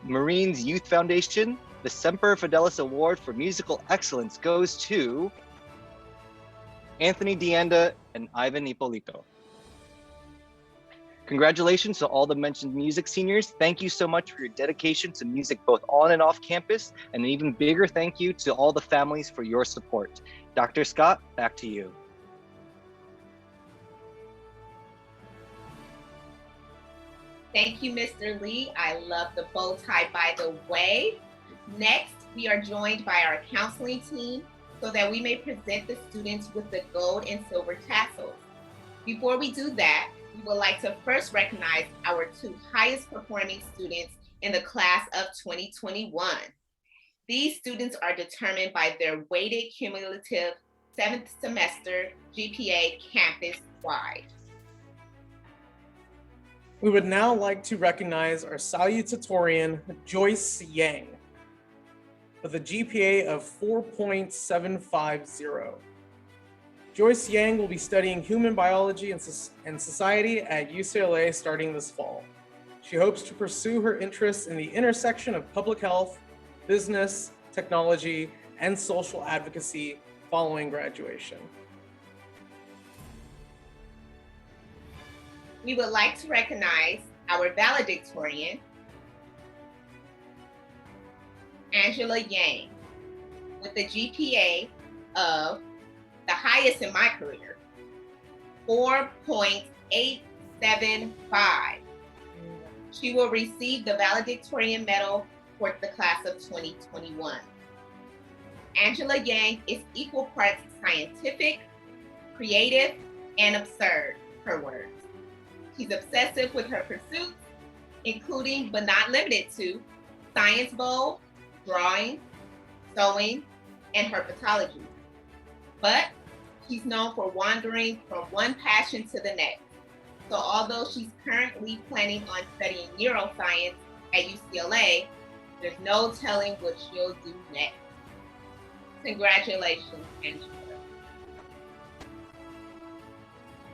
Marines Youth Foundation, the Semper Fidelis Award for Musical Excellence goes to Anthony Deanda and Ivan Ippolito. Congratulations to all the mentioned music seniors. Thank you so much for your dedication to music both on and off campus, and an even bigger thank you to all the families for your support. Dr. Scott, back to you. Thank you, Mr. Lee. I love the bow tie, by the way. Next, we are joined by our counseling team so that we may present the students with the gold and silver tassels. Before we do that, we would like to first recognize our 2 highest performing students in the class of 2021. These students are determined by their weighted cumulative 7th semester GPA campus-wide. We would now like to recognize our salutatorian, Joyce Yang, with a GPA of 4.750. Joyce Yang will be studying human biology and society at UCLA starting this fall. She hopes to pursue her interests in the intersection of public health, business, technology, and social advocacy following graduation. We would like to recognize our valedictorian, Angela Yang, with a GPA of the highest in my career, 4.875. She will receive the valedictorian medal for the class of 2021. Angela Yang is equal parts scientific, creative, and absurd, her words. She's obsessive with her pursuits, including but not limited to science bowl, drawing, sewing, and herpetology. But she's known for wandering from one passion to the next. So although she's currently planning on studying neuroscience at UCLA, there's no telling what she'll do next. Congratulations, Angela.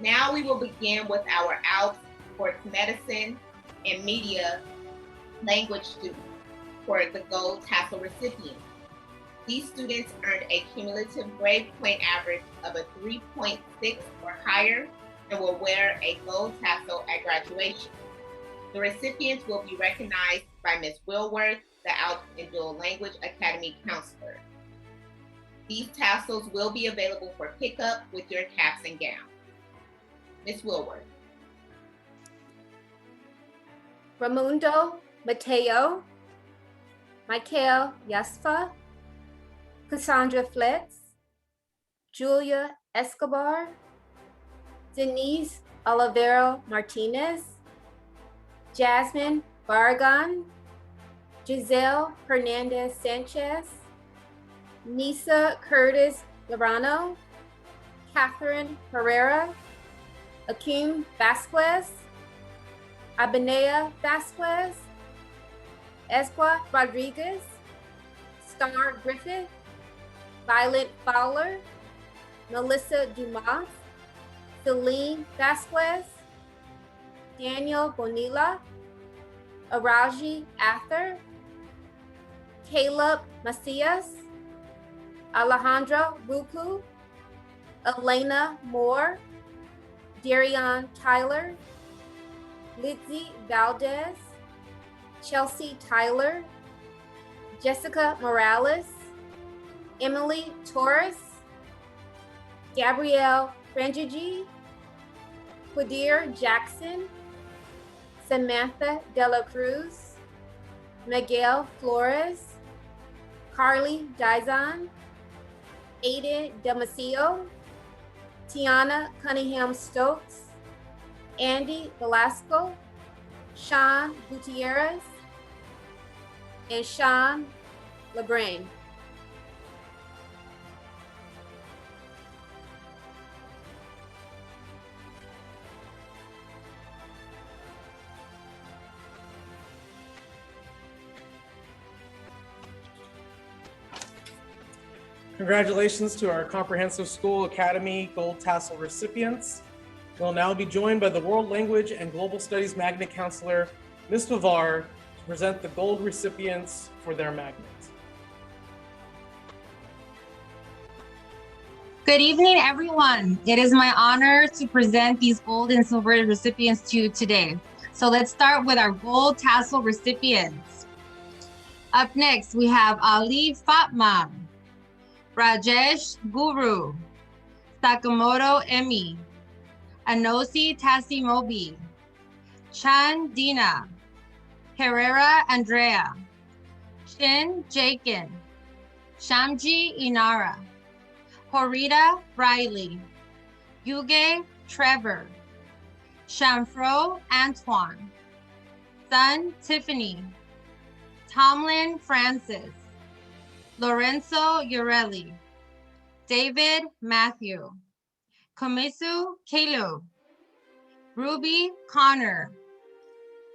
Now we will begin with our ALPS Sports Medicine and Media language students for the gold tassel recipients. These students earned a cumulative grade point average of a 3.6 or higher and will wear a gold tassel at graduation. The recipients will be recognized by Ms. Wilworth, the ALT and Dual Language Academy counselor. These tassels will be available for pickup with your caps and gowns. Ms. Wilworth. Ramundo Mateo, Michael Yasfa, Cassandra Fletz, Julia Escobar, Denise Olivero Martinez, Jasmine Barragan, Giselle Hernandez Sanchez, Nisa Curtis Lorano, Catherine Herrera, Akeem Vasquez, Abenea Vasquez, Esqua Rodriguez, Star Griffith, Violet Fowler, Melissa Dumas, Celine Vasquez, Daniel Bonilla, Araji Ather, Caleb Macias, Alejandra Ruku, Elena Moore, Darion Tyler, Lizzie Valdez, Chelsea Tyler, Jessica Morales, Emily Torres, Gabrielle Frangigie, Quadir Jackson, Samantha Dela Cruz, Miguel Flores, Carly Dizon, Aiden Damasio, Tiana Cunningham Stokes, Andy Velasco, Sean Gutierrez, and Sean LeBrain. Congratulations to our Comprehensive School Academy Gold Tassel recipients. We'll now be joined by the World Language and Global Studies Magnet Counselor, Ms. Vivar, to present the gold recipients for their magnets. Good evening, everyone. It is my honor to present these gold and silver recipients to you today. So let's start with our gold tassel recipients. Up next, we have Ali Fatma, Rajesh Guru, Sakamoto Emi, Anosi Tasimobi, Chan Dina, Herrera Andrea, Shin Jakin, Shamji Inara, Horita Riley, Yuge Trevor, Shamfro Antoine, Sun Tiffany, Tomlin Francis, Lorenzo Urelli, David Matthew, Komisu Caleb, Ruby Connor,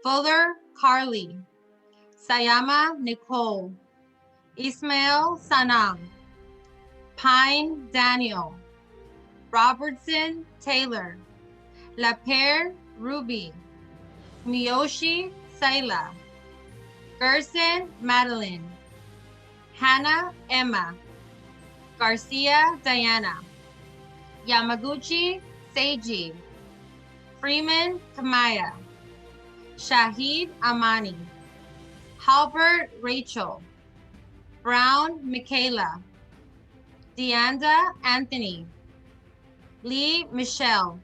Fuller Carly, Sayama Nicole, Ismail Sanam, Pine Daniel, Robertson Taylor, Lapere Ruby, Miyoshi Saila, Gerson Madeline, Hannah Emma, Garcia Diana, Yamaguchi Seiji, Freeman Kamaya, Shahid Amani, Halbert Rachel, Brown Michaela, Deanda Anthony, Lee Michelle,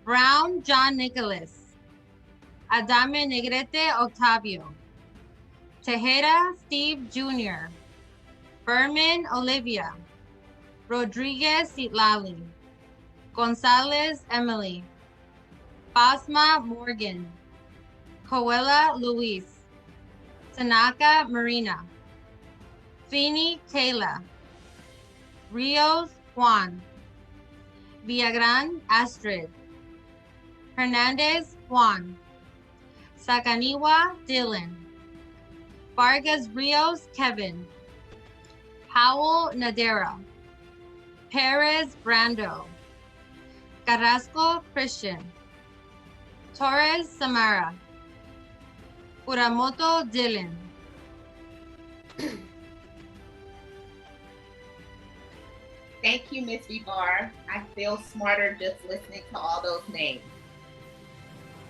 Brown John Nicholas, Adame Negrete Octavio, Tejeda Steve Jr., Berman Olivia, Rodriguez Itlali, Gonzalez Emily, Basma Morgan, Coella Luis, Tanaka Marina, Fini Kayla, Rios Juan, Villagran Astrid, Hernandez Juan, Sakaniwa Dylan, Vargas Rios Kevin, Powell Nadera, Perez Brando, Carrasco Christian, Torres Samara, Uramoto Dylan. Thank you, Ms. Vivar. I feel smarter just listening to all those names.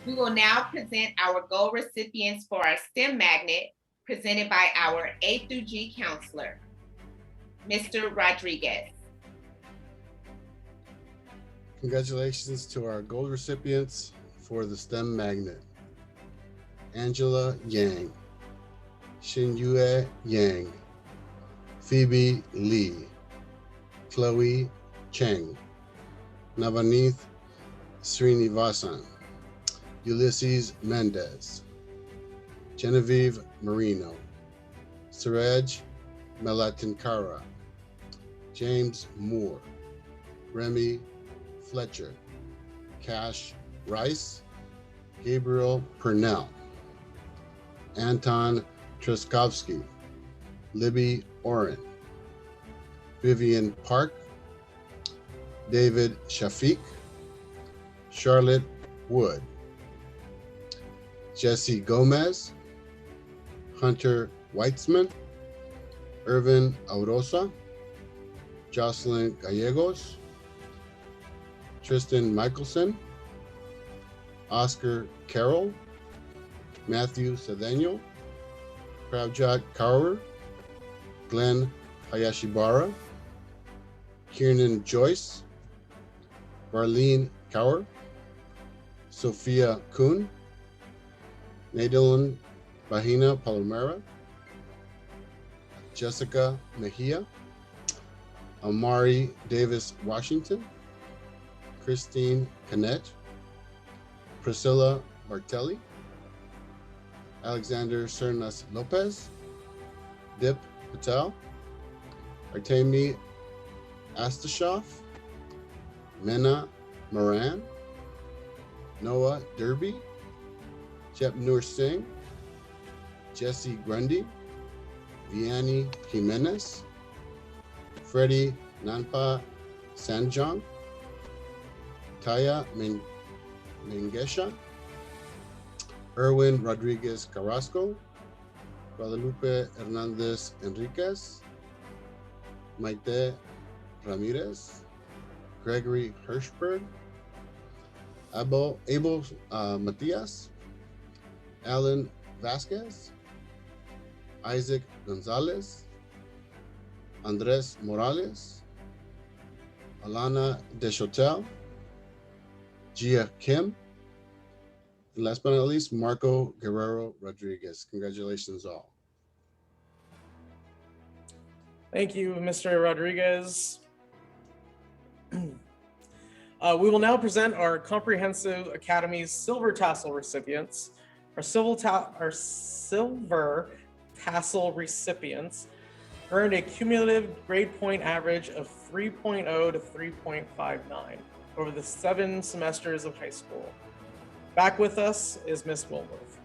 We will now present our gold recipients for our STEM magnet, presented by our A through G counselor, Mr. Rodriguez. Congratulations to our gold recipients for the STEM magnet. Angela Yang, Xinyue Yang, Phoebe Lee, Chloe Cheng, Navaneeth Srinivasan, Ulysses Mendez, Genevieve Marino, Suraj Melatinkara, James Moore, Remy Fletcher, Cash Rice, Gabriel Purnell, Anton Truskovsky, Libby Oren, Vivian Park, David Shafiq, Charlotte Wood, Jesse Gomez, Hunter Weitzman, Irvin Aurosa, Jocelyn Gallegos, Tristan Michelson, Oscar Carroll, Matthew Cedeno, Pravjot Kaur, Glenn Hayashibara, Kiernan Joyce, Marlene Kaur, Sophia Kuhn, Nadine Bahina Palomera, Jessica Mejia, Amari Davis Washington, Christine Canet, Priscilla Bartelli, Alexander Cernas Lopez, Dip Patel, Artemi Astashoff, Mena Moran, Noah Derby, Jepnur Singh, Jesse Grundy, Vianney Jimenez, Freddie Nanpa Sanjong, Taya Mengesha, Erwin Rodriguez Carrasco, Guadalupe Hernandez Enriquez, Maite Ramirez, Gregory Hirschberg, Abel Matias, Alan Vasquez, Isaac Gonzalez, Andres Morales, Alana Deshotel, Gia Kim, and last but not least, Marco Guerrero Rodriguez. Congratulations all. Thank you, Mr. Rodriguez. We will now present our Comprehensive Academy's Silver Tassel recipients. Our Silver Tassel recipients earned a cumulative grade point average of 3.0 to 3.59 over the 7 semesters of high school. Back with us is Ms. Woolworth.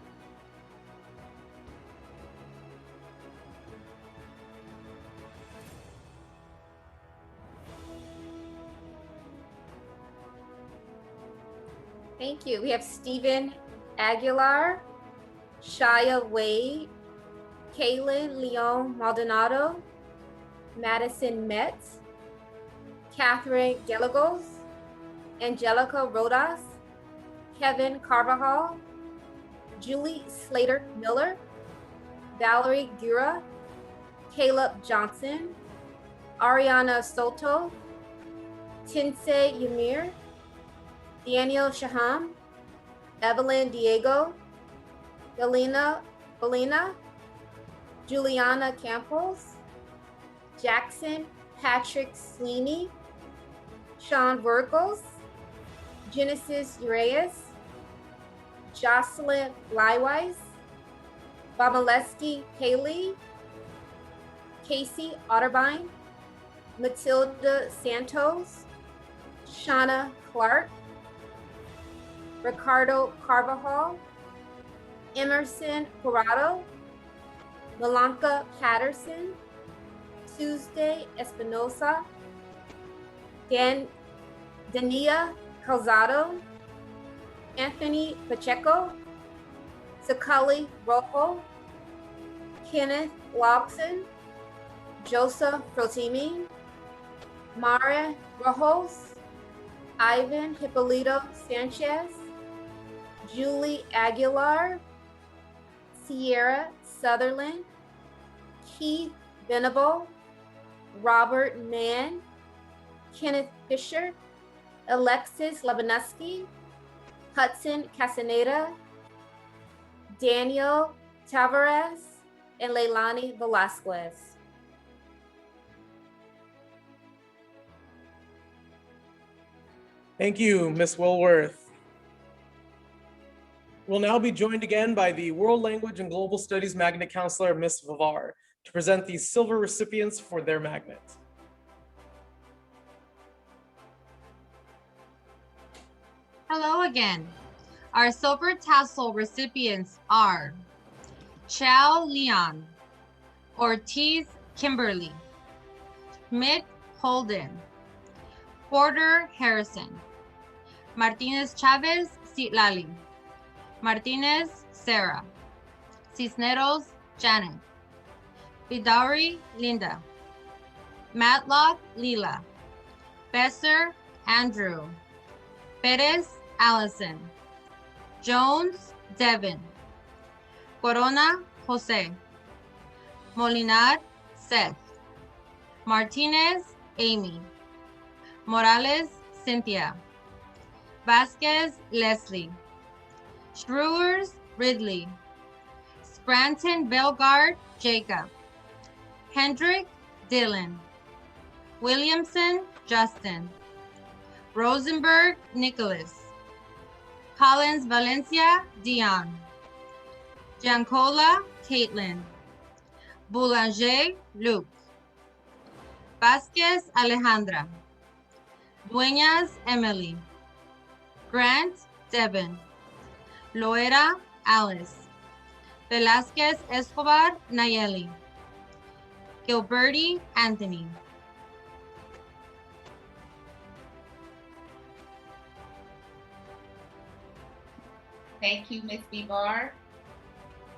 Thank you. We have Stephen Aguilar, Shia Wade, Kaylin Leon Maldonado, Madison Metz, Catherine Gelagos, Angelica Rodas, Kevin Carvajal, Julie Slater Miller, Valerie Gura, Caleb Johnson, Ariana Soto, Tinsei Ymir, Daniel Shaham, Evelyn Diego, Galina Belina, Juliana Campos, Jackson Patrick Sweeney, Sean Virgos, Genesis Urias, Jocelyn Blywise, Babaleski Haley, Casey Otterbein, Matilda Santos, Shauna Clark, Ricardo Carvajal, Emerson Corrado, Melanca Patterson, Tuesday Espinosa, Dania Calzado, Anthony Pacheco, Sakali Rojo, Kenneth Lobson, Joseph Frotimi, Mara Rojos, Ivan Hippolito Sanchez, Julie Aguilar, Sierra Sutherland, Keith Venable, Robert Mann, Kenneth Fisher, Alexis Labanuski, Hudson Casaneda, Daniel Tavares, and Leilani Velasquez. Thank you, Ms. Woolworth. We'll now be joined again by the World Language and Global Studies Magnet Counselor, Ms. Vivar, to present the silver recipients for their magnet. Hello again. Our silver tassel recipients are Chow Leon, Ortiz Kimberly, Schmidt Holden, Porter Harrison, Martinez Chavez Citlali, Martinez Sarah, Cisneros Janet, Vidauri Linda, Matlock Lila, Besser Andrew, Perez Allison, Jones Devin, Corona Jose, Molinar Seth, Martinez Amy, Morales Cynthia, Vasquez Leslie, Schrewers Ridley, Scranton Belgard Jacob, Hendrick Dylan, Williamson Justin, Rosenberg Nicholas, Collins Valencia Dion, Giancola Caitlin, Boulanger Luke, Vasquez Alejandra, Dueñas Emily, Grant Devin, Loera Alice, Velázquez Escobar Nayeli, Gilberti Anthony. Thank you, Ms. Vivar.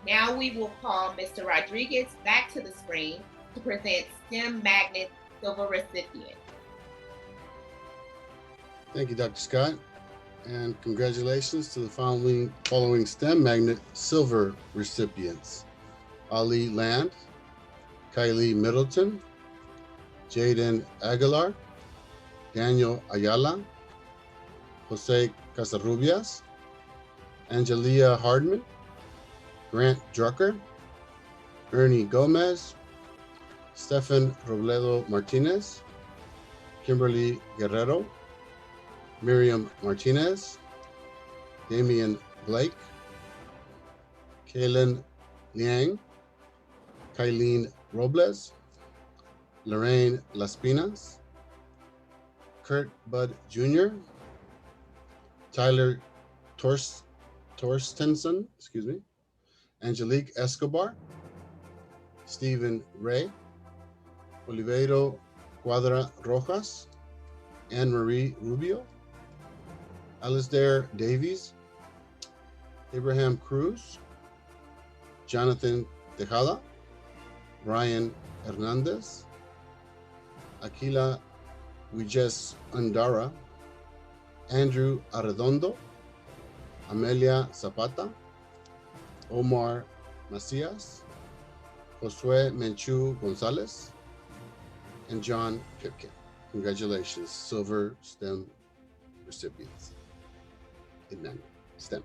Now we will call Mr. Rodriguez back to the screen to present STEM Magnet Silver recipient. Thank you, Dr. Scott. And congratulations to the following STEM Magnet Silver recipients: Ali Land, Kylie Middleton, Jaden Aguilar, Daniel Ayala, Jose Casarrubias, Angelia Hardman, Grant Drucker, Ernie Gomez, Stefan Robledo Martinez, Kimberly Guerrero, Miriam Martinez, Damian Blake, Kaylin Liang, Kylene Robles, Lorraine Laspinas, Kurt Bud Jr., Tyler Torstensen, Angelique Escobar, Stephen Ray, Oliveiro Cuadra Rojas, Anne-Marie Rubio, Alasdair Davies, Abraham Cruz, Jonathan Tejada, Brian Hernandez, Aquila Wijes Andara, Andrew Arredondo, Amelia Zapata, Omar Macias, Josue Menchu Gonzalez, and John Pipkin. Congratulations, silver STEM recipients in STEM.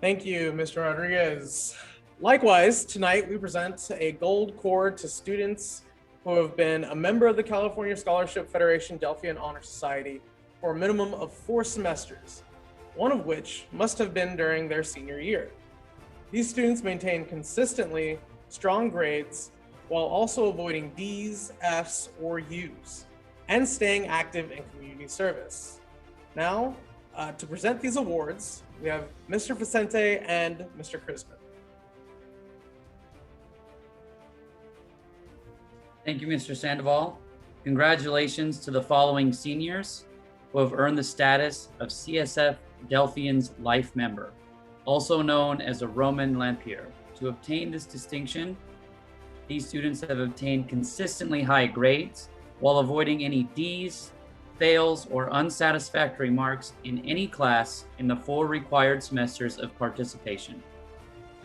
Thank you, Mr. Rodriguez. Likewise, tonight we present a gold cord to students who have been a member of the California Scholarship Federation Delphian Honor Society for a minimum of 4 semesters, one of which must have been during their senior year. These students maintain consistently strong grades while also avoiding D's, F's, or U's, and staying active in community service. Now, to present these awards, we have Mr. Vicente and Mr. Chrisman. Thank you, Mr. Sandoval. Congratulations to the following seniors who have earned the status of CSF Delphian's Life Member, also known as a Roman Lampier. To obtain this distinction, these students have obtained consistently high grades while avoiding any D's, fails, or unsatisfactory marks in any class in the 4 required semesters of participation.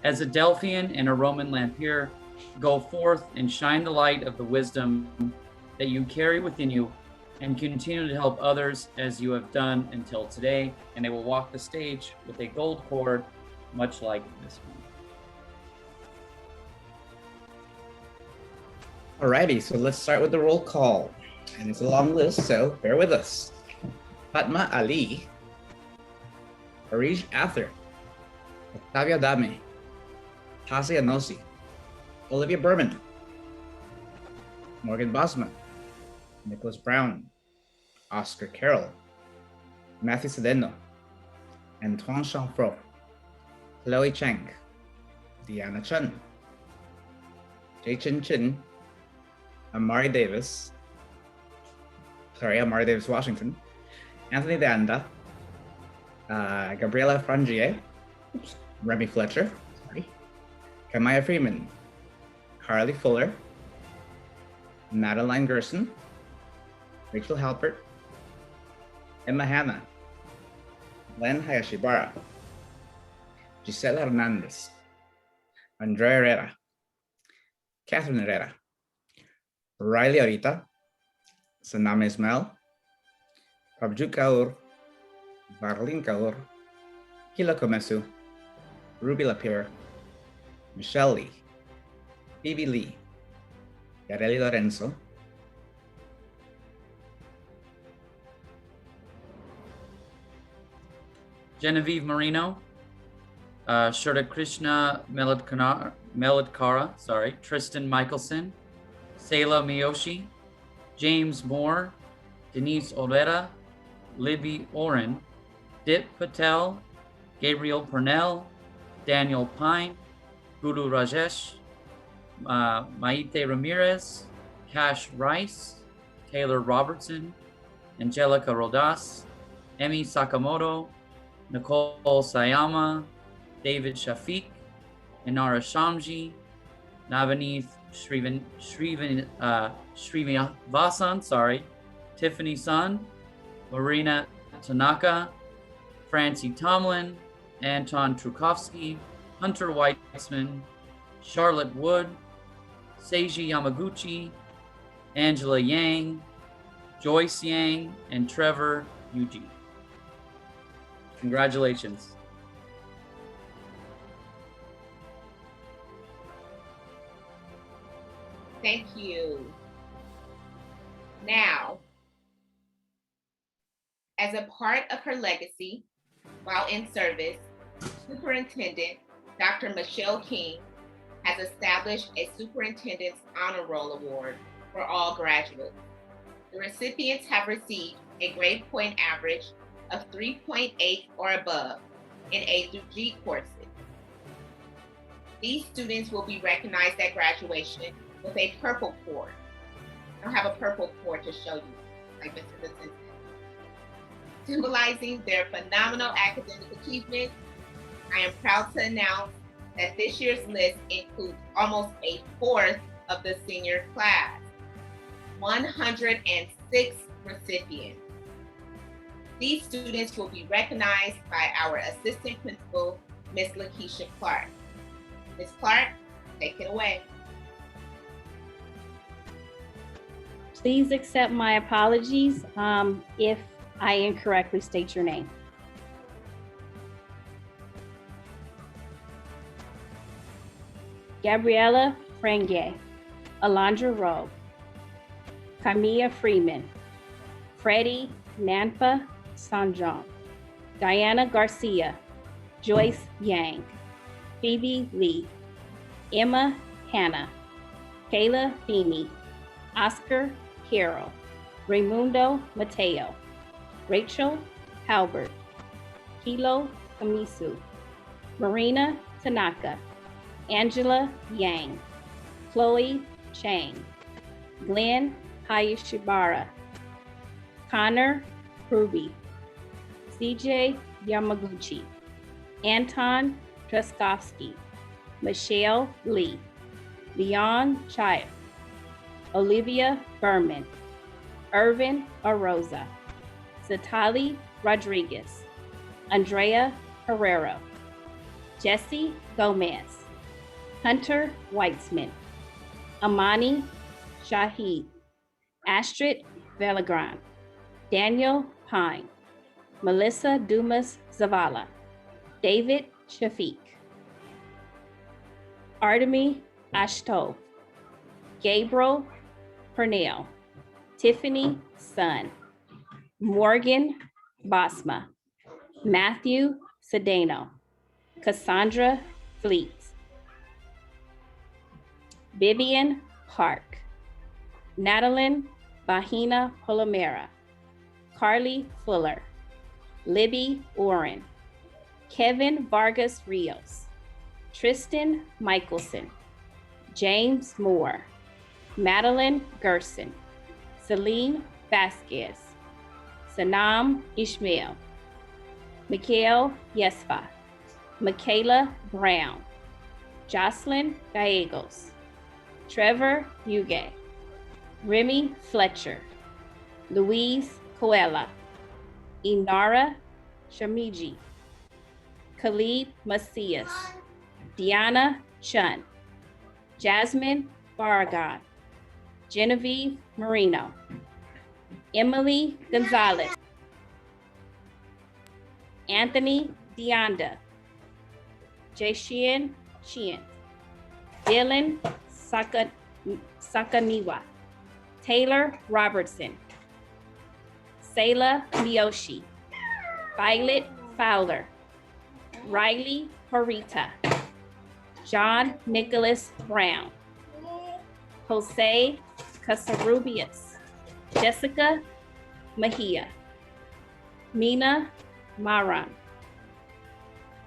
As a Delphian and a Roman Lampier, go forth and shine the light of the wisdom that you carry within you and continue to help others as you have done until today, and they will walk the stage with a gold cord, much like this one. Alrighty, so let's start with the roll call. And it's a long list, so bear with us. Fatma Ali, Harish Ather, Octavia Dame, Hasi Anosi, Olivia Berman, Morgan Bosman, Nicholas Brown, Oscar Carroll, Matthew Sedeno, Antoine Chanfro, Chloe Chang, Deanna Chen, Jay Chin Chin, Amari Davis Washington, Anthony Danda, Gabriela Frangier, Remy Fletcher, Kamaya Freeman, Carly Fuller, Madeline Gerson, Rachel Halpert, Emma Hanna, Len Hayashibara, Gisela Hernandez, Andrea Herrera, Catherine Herrera, Riley Arita, Sanam Ismail, Prabjot Kaur, Barlene Kaur, Hila Komesu, Ruby Lapierre, Michelle Lee, Phoebe Lee, Yareli Lorenzo, Genevieve Marino, Shraddha Krishna Meladkara, Tristan Michelson, Selah Miyoshi, James Moore, Denise Olvera, Libby Oren, Dip Patel, Gabriel Purnell, Daniel Pine, Guru Rajesh, Maite Ramirez, Cash Rice, Taylor Robertson, Angelica Rodas, Emi Sakamoto, Nicole Sayama, David Shafiq, Inara Shamji, Navaneeth Srivasan, Tiffany Sun, Marina Tanaka, Francie Tomlin, Anton Trukovsky, Hunter Weitzman, Charlotte Wood, Seiji Yamaguchi, Angela Yang, Joyce Yang, and Trevor Yuji. Congratulations. Thank you. Now, as a part of her legacy while in service, Superintendent Dr. Michelle King has established a Superintendent's Honor Roll Award for all graduates. The recipients have received a grade point average of 3.8 or above in A through G courses. These students will be recognized at graduation with a purple cord. I don't have a purple cord to show you, like Mr. Vincent, symbolizing their phenomenal academic achievements. I am proud to announce that this year's list includes almost a fourth of the senior class, 106 recipients. These students will be recognized by our Assistant Principal, Ms. Lakeisha Clark. Ms. Clark, take it away. Please accept my apologies if I incorrectly state your name. Gabriela Frangier, Alondra Rowe, Camilla Freeman, Freddie Nanfa Sanjong, Diana Garcia, Joyce Yang, Phoebe Lee, Emma Hanna, Kayla Feeney, Oscar Carroll, Raimundo Mateo, Rachel Halbert, Kilo Kamisu, Marina Tanaka, Angela Yang, Chloe Chang, Glenn Hayashibara, Connor Ruby, CJ Yamaguchi, Anton Trzaskowski, Michelle Lee, Leon Chaif, Olivia Berman, Irvin Arosa, Satali Rodriguez, Andrea Herrero, Jesse Gomez, Hunter Weitzman, Amani Shahid, Astrid Velagran, Daniel Pine, Melissa Dumas Zavala, David Shafiq, Artemi Ashtov, Gabriel Purnell, Tiffany Sun, Morgan Bosma, Matthew Sedano, Cassandra Fleet, Vivian Park, Natalie Bahina Polomera, Carly Fuller, Libby Oren, Kevin Vargas Rios, Tristan Michelson, James Moore, Madeline Gerson, Celine Vasquez, Sanam Ishmael, Mikhail Yesfa, Michaela Brown, Jocelyn Gallegos, Trevor Hugue, Remy Fletcher, Louise Coella, Inara Shamiji, Khalid Macias, Deanna Chun, Jasmine Barragan, Genevieve Marino, Emily Gonzalez, Anthony Deonda, Jaishin Chien, Dylan Sakaniwa, Taylor Robertson, Sayla Miyoshi, Violet Fowler, Riley Horita, John Nicholas Brown, Jose Casarubias, Jessica Mejia, Mina Maran,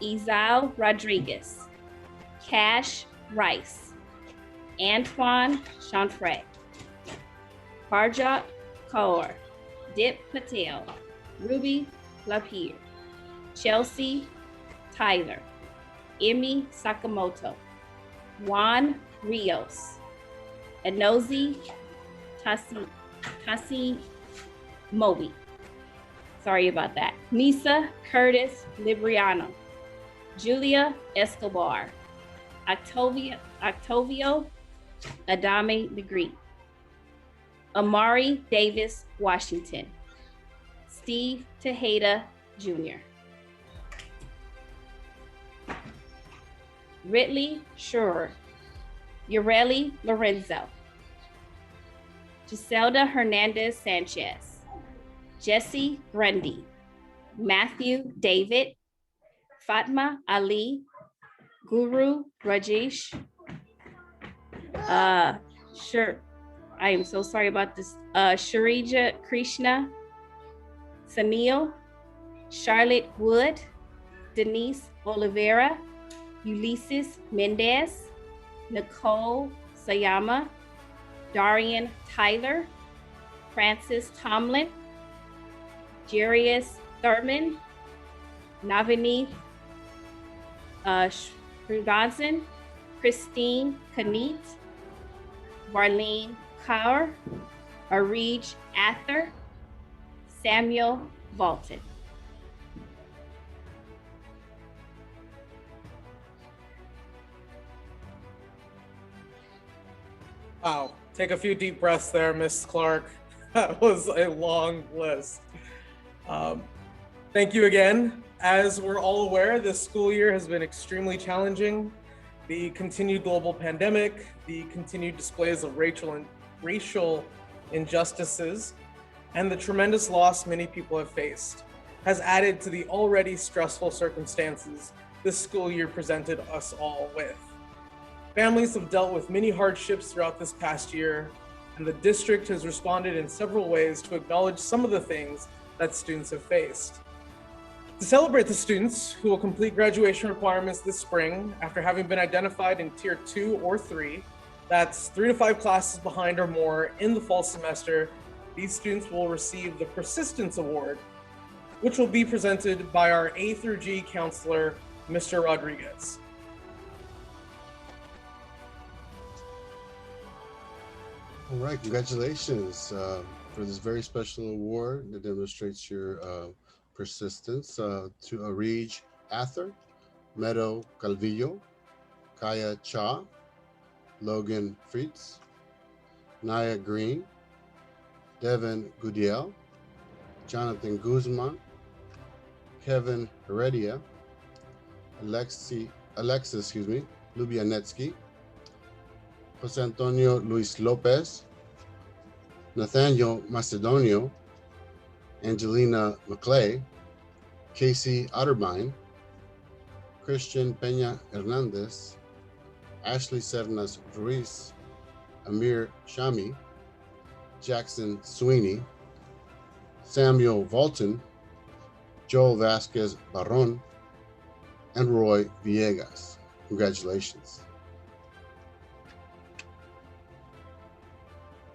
Izal Rodriguez, Cash Rice, Antoine Chanfray, Parjot Kaur, Dip Patel, Ruby Lapierre, Chelsea Tyler, Emmy Sakamoto, Juan Rios, Enozi Tasi Moby. Sorry about that. Nisa Curtis Libriano, Julia Escobar, Octavio Adame Degree, Amari Davis Washington, Steve Tejeda Jr., Ridley Schurer, Ureli Lorenzo, Giselda Hernandez Sanchez, Jesse Grundy, Matthew David, Fatma Ali, Guru Rajesh, sure, I am so sorry about this, Sharija Krishna, Sanil, Charlotte Wood, Denise Oliveira, Ulysses Mendez, Nicole Sayama, Darian Tyler, Francis Tomlin, Jarius Thurman, Navini Shrivazan, Christine Kanit, Marlene Kaur, Arij Ather, Samuel Valton. Wow, take a few deep breaths there, Miss Clark. That was a long list. Thank you again. As we're all aware, this school year has been extremely challenging. The continued global pandemic, the continued displays of racial injustices, and the tremendous loss many people have faced has added to the already stressful circumstances this school year presented us all with. Families have dealt with many hardships throughout this past year, and the district has responded in several ways to acknowledge some of the things that students have faced. To celebrate the students who will complete graduation requirements this spring after having been identified in Tier 2 or 3, that's 3 to 5 classes behind or more in the fall semester, these students will receive the Persistence Award. which will be presented by our A through G counselor, Mr. Rodriguez. All right, congratulations for this very special award that demonstrates your persistence to Arij Ather, Meadow Calvillo, Kaya Cha, Logan Fritz, Naya Green, Devin Gudiel, Jonathan Guzman, Kevin Heredia, Alexis Lubianetsky, Jose Antonio Luis Lopez, Nathaniel Macedonio, Angelina McClay, Casey Otterbein, Christian Peña Hernandez, Ashley Cernas Ruiz, Amir Shami, Jackson Sweeney, Samuel Volton, Joel Vasquez Barron, and Roy Villegas. Congratulations.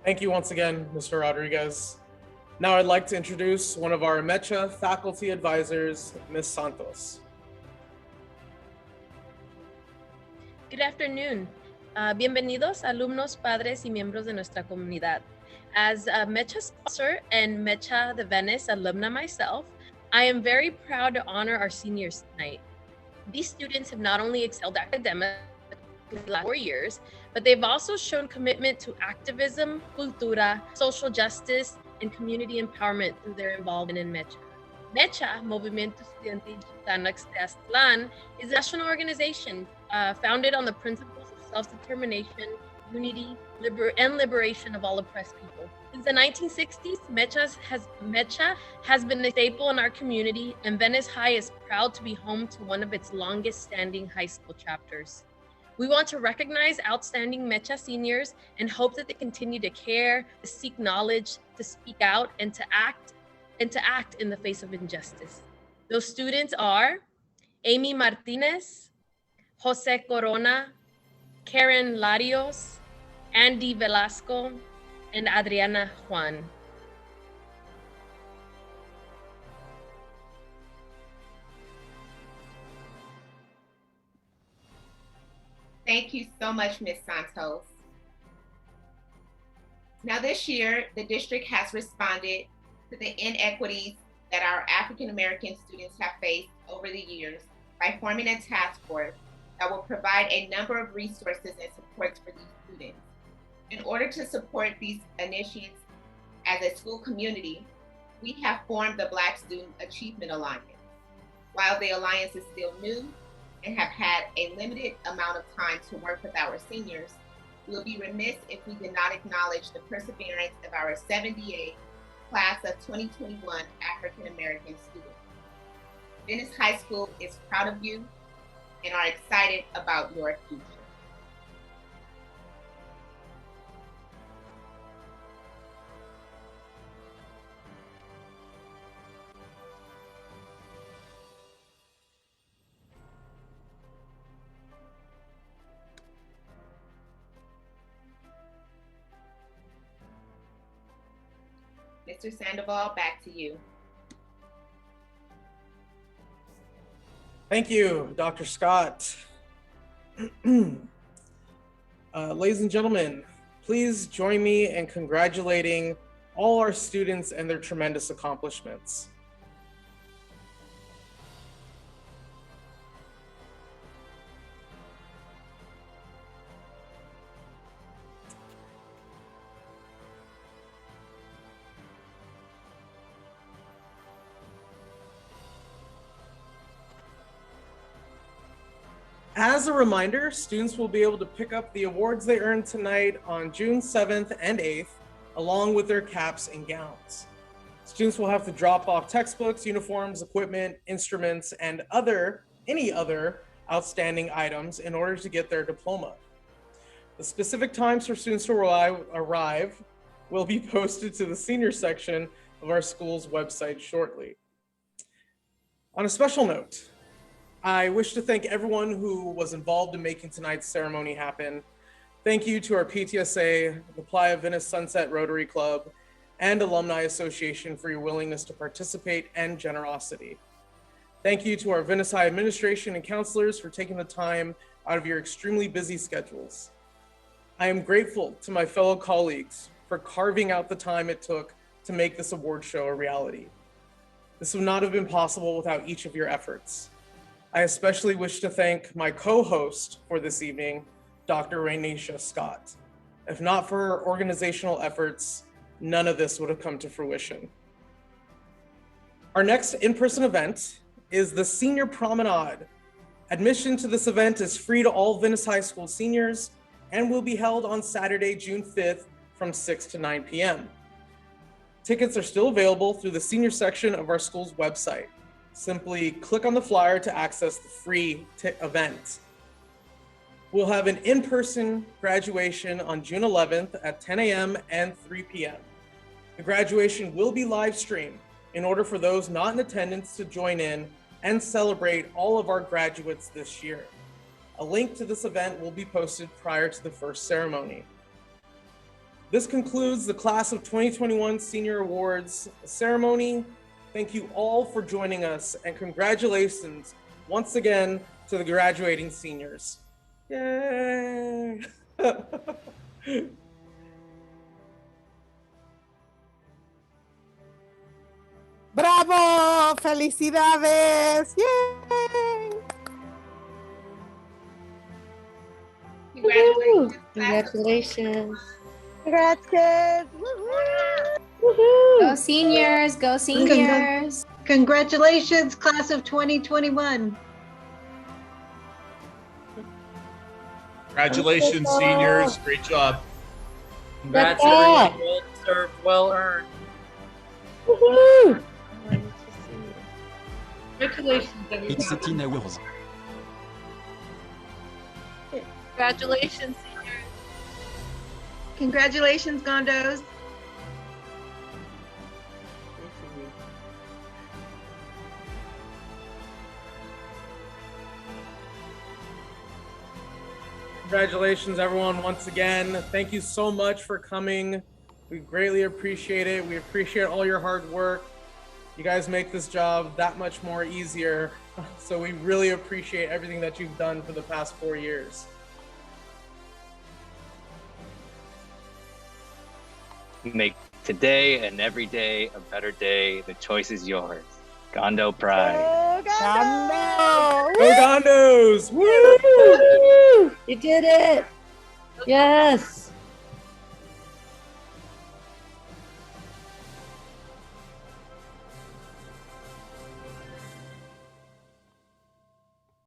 Thank you once again, Mr. Rodriguez. Now I'd like to introduce one of our MECHA faculty advisors, Ms. Santos. Good afternoon. Bienvenidos, alumnos, padres, y miembros de nuestra comunidad. As a MECHA sponsor and MECHA the Venice alumna myself, I am very proud to honor our seniors tonight. These students have not only excelled academically in the last 4 years, but they've also shown commitment to activism, cultura, social justice, and community empowerment through their involvement in MECHA. MECHA, Movimiento Estudiantil Chicano de Aztlán, is a national organization founded on the principles of self-determination, unity, and liberation of all oppressed people. Since the 1960s, MECHA has been a staple in our community, and Venice High is proud to be home to one of its longest-standing high school chapters. We want to recognize outstanding MECHA seniors and hope that they continue to care, to seek knowledge, to speak out, and to act in the face of injustice. Those students are Amy Martinez, Jose Corona, Karen Larios, Andy Velasco, and Adriana Juan. Thank you so much, Ms. Santos. Now this year, the district has responded to the inequities that our African American students have faced over the years by forming a task force that will provide a number of resources and supports for these students. In order to support these initiatives as a school community, we have formed the Black Student Achievement Alliance. While the Alliance is still new and have had a limited amount of time to work with our seniors, we will be remiss if we did not acknowledge the perseverance of our 78 class of 2021 African American students. Venice High School is proud of you and are excited about your future. Mr. Sandoval, back to you. Thank you, Dr. Scott. Ladies and gentlemen, please join me in congratulating all our students and their tremendous accomplishments. As a reminder, students will be able to pick up the awards they earned tonight on June 7th and 8th, along with their caps and gowns. Students will have to drop off textbooks, uniforms, equipment, instruments, and any other outstanding items in order to get their diploma. The specific times for students to arrive will be posted to the senior section of our school's website shortly. On a special note, I wish to thank everyone who was involved in making tonight's ceremony happen. Thank you to our PTSA, the Playa Venice Sunset Rotary Club, and Alumni Association for your willingness to participate and generosity. Thank you to our Venice High administration and counselors for taking the time out of your extremely busy schedules. I am grateful to my fellow colleagues for carving out the time it took to make this award show a reality. This would not have been possible without each of your efforts. I especially wish to thank my co-host for this evening, Dr. Rainisha Scott. If not for her organizational efforts, none of this would have come to fruition. Our next in-person event is the Senior Promenade. Admission to this event is free to all Venice High School seniors and will be held on Saturday, June 5th from 6 to 9 p.m. Tickets are still available through the senior section of our school's website. Simply click on the flyer to access the free event. We'll have an in-person graduation on June 11th at 10 a.m. and 3 p.m. The graduation will be live streamed in order for those not in attendance to join in and celebrate all of our graduates this year. A link to this event will be posted prior to the first ceremony. This concludes the Class of 2021 Senior Awards ceremony. Thank you all for joining us, and congratulations once again to the graduating seniors. Yay! Bravo! Felicidades! Yay! Congratulations. Congratulations. Congrats, kids! Go seniors, go seniors. Congratulations, class of 2021. Congratulations, seniors. Great job. Congrats, everyone. Well deserved, well earned. Woohoo! Congratulations, It's 18 hours. Congratulations, seniors. Congratulations, gondos. Congratulations, everyone, once again. Thank you so much for coming. We greatly appreciate it. We appreciate all your hard work. You guys make this job that much more easier. So we really appreciate everything that you've done for the past 4 years. Make today and every day a better day. The choice is yours. Gondo Pride. Gondo! Go Gondos! Woo! You did it! Yes!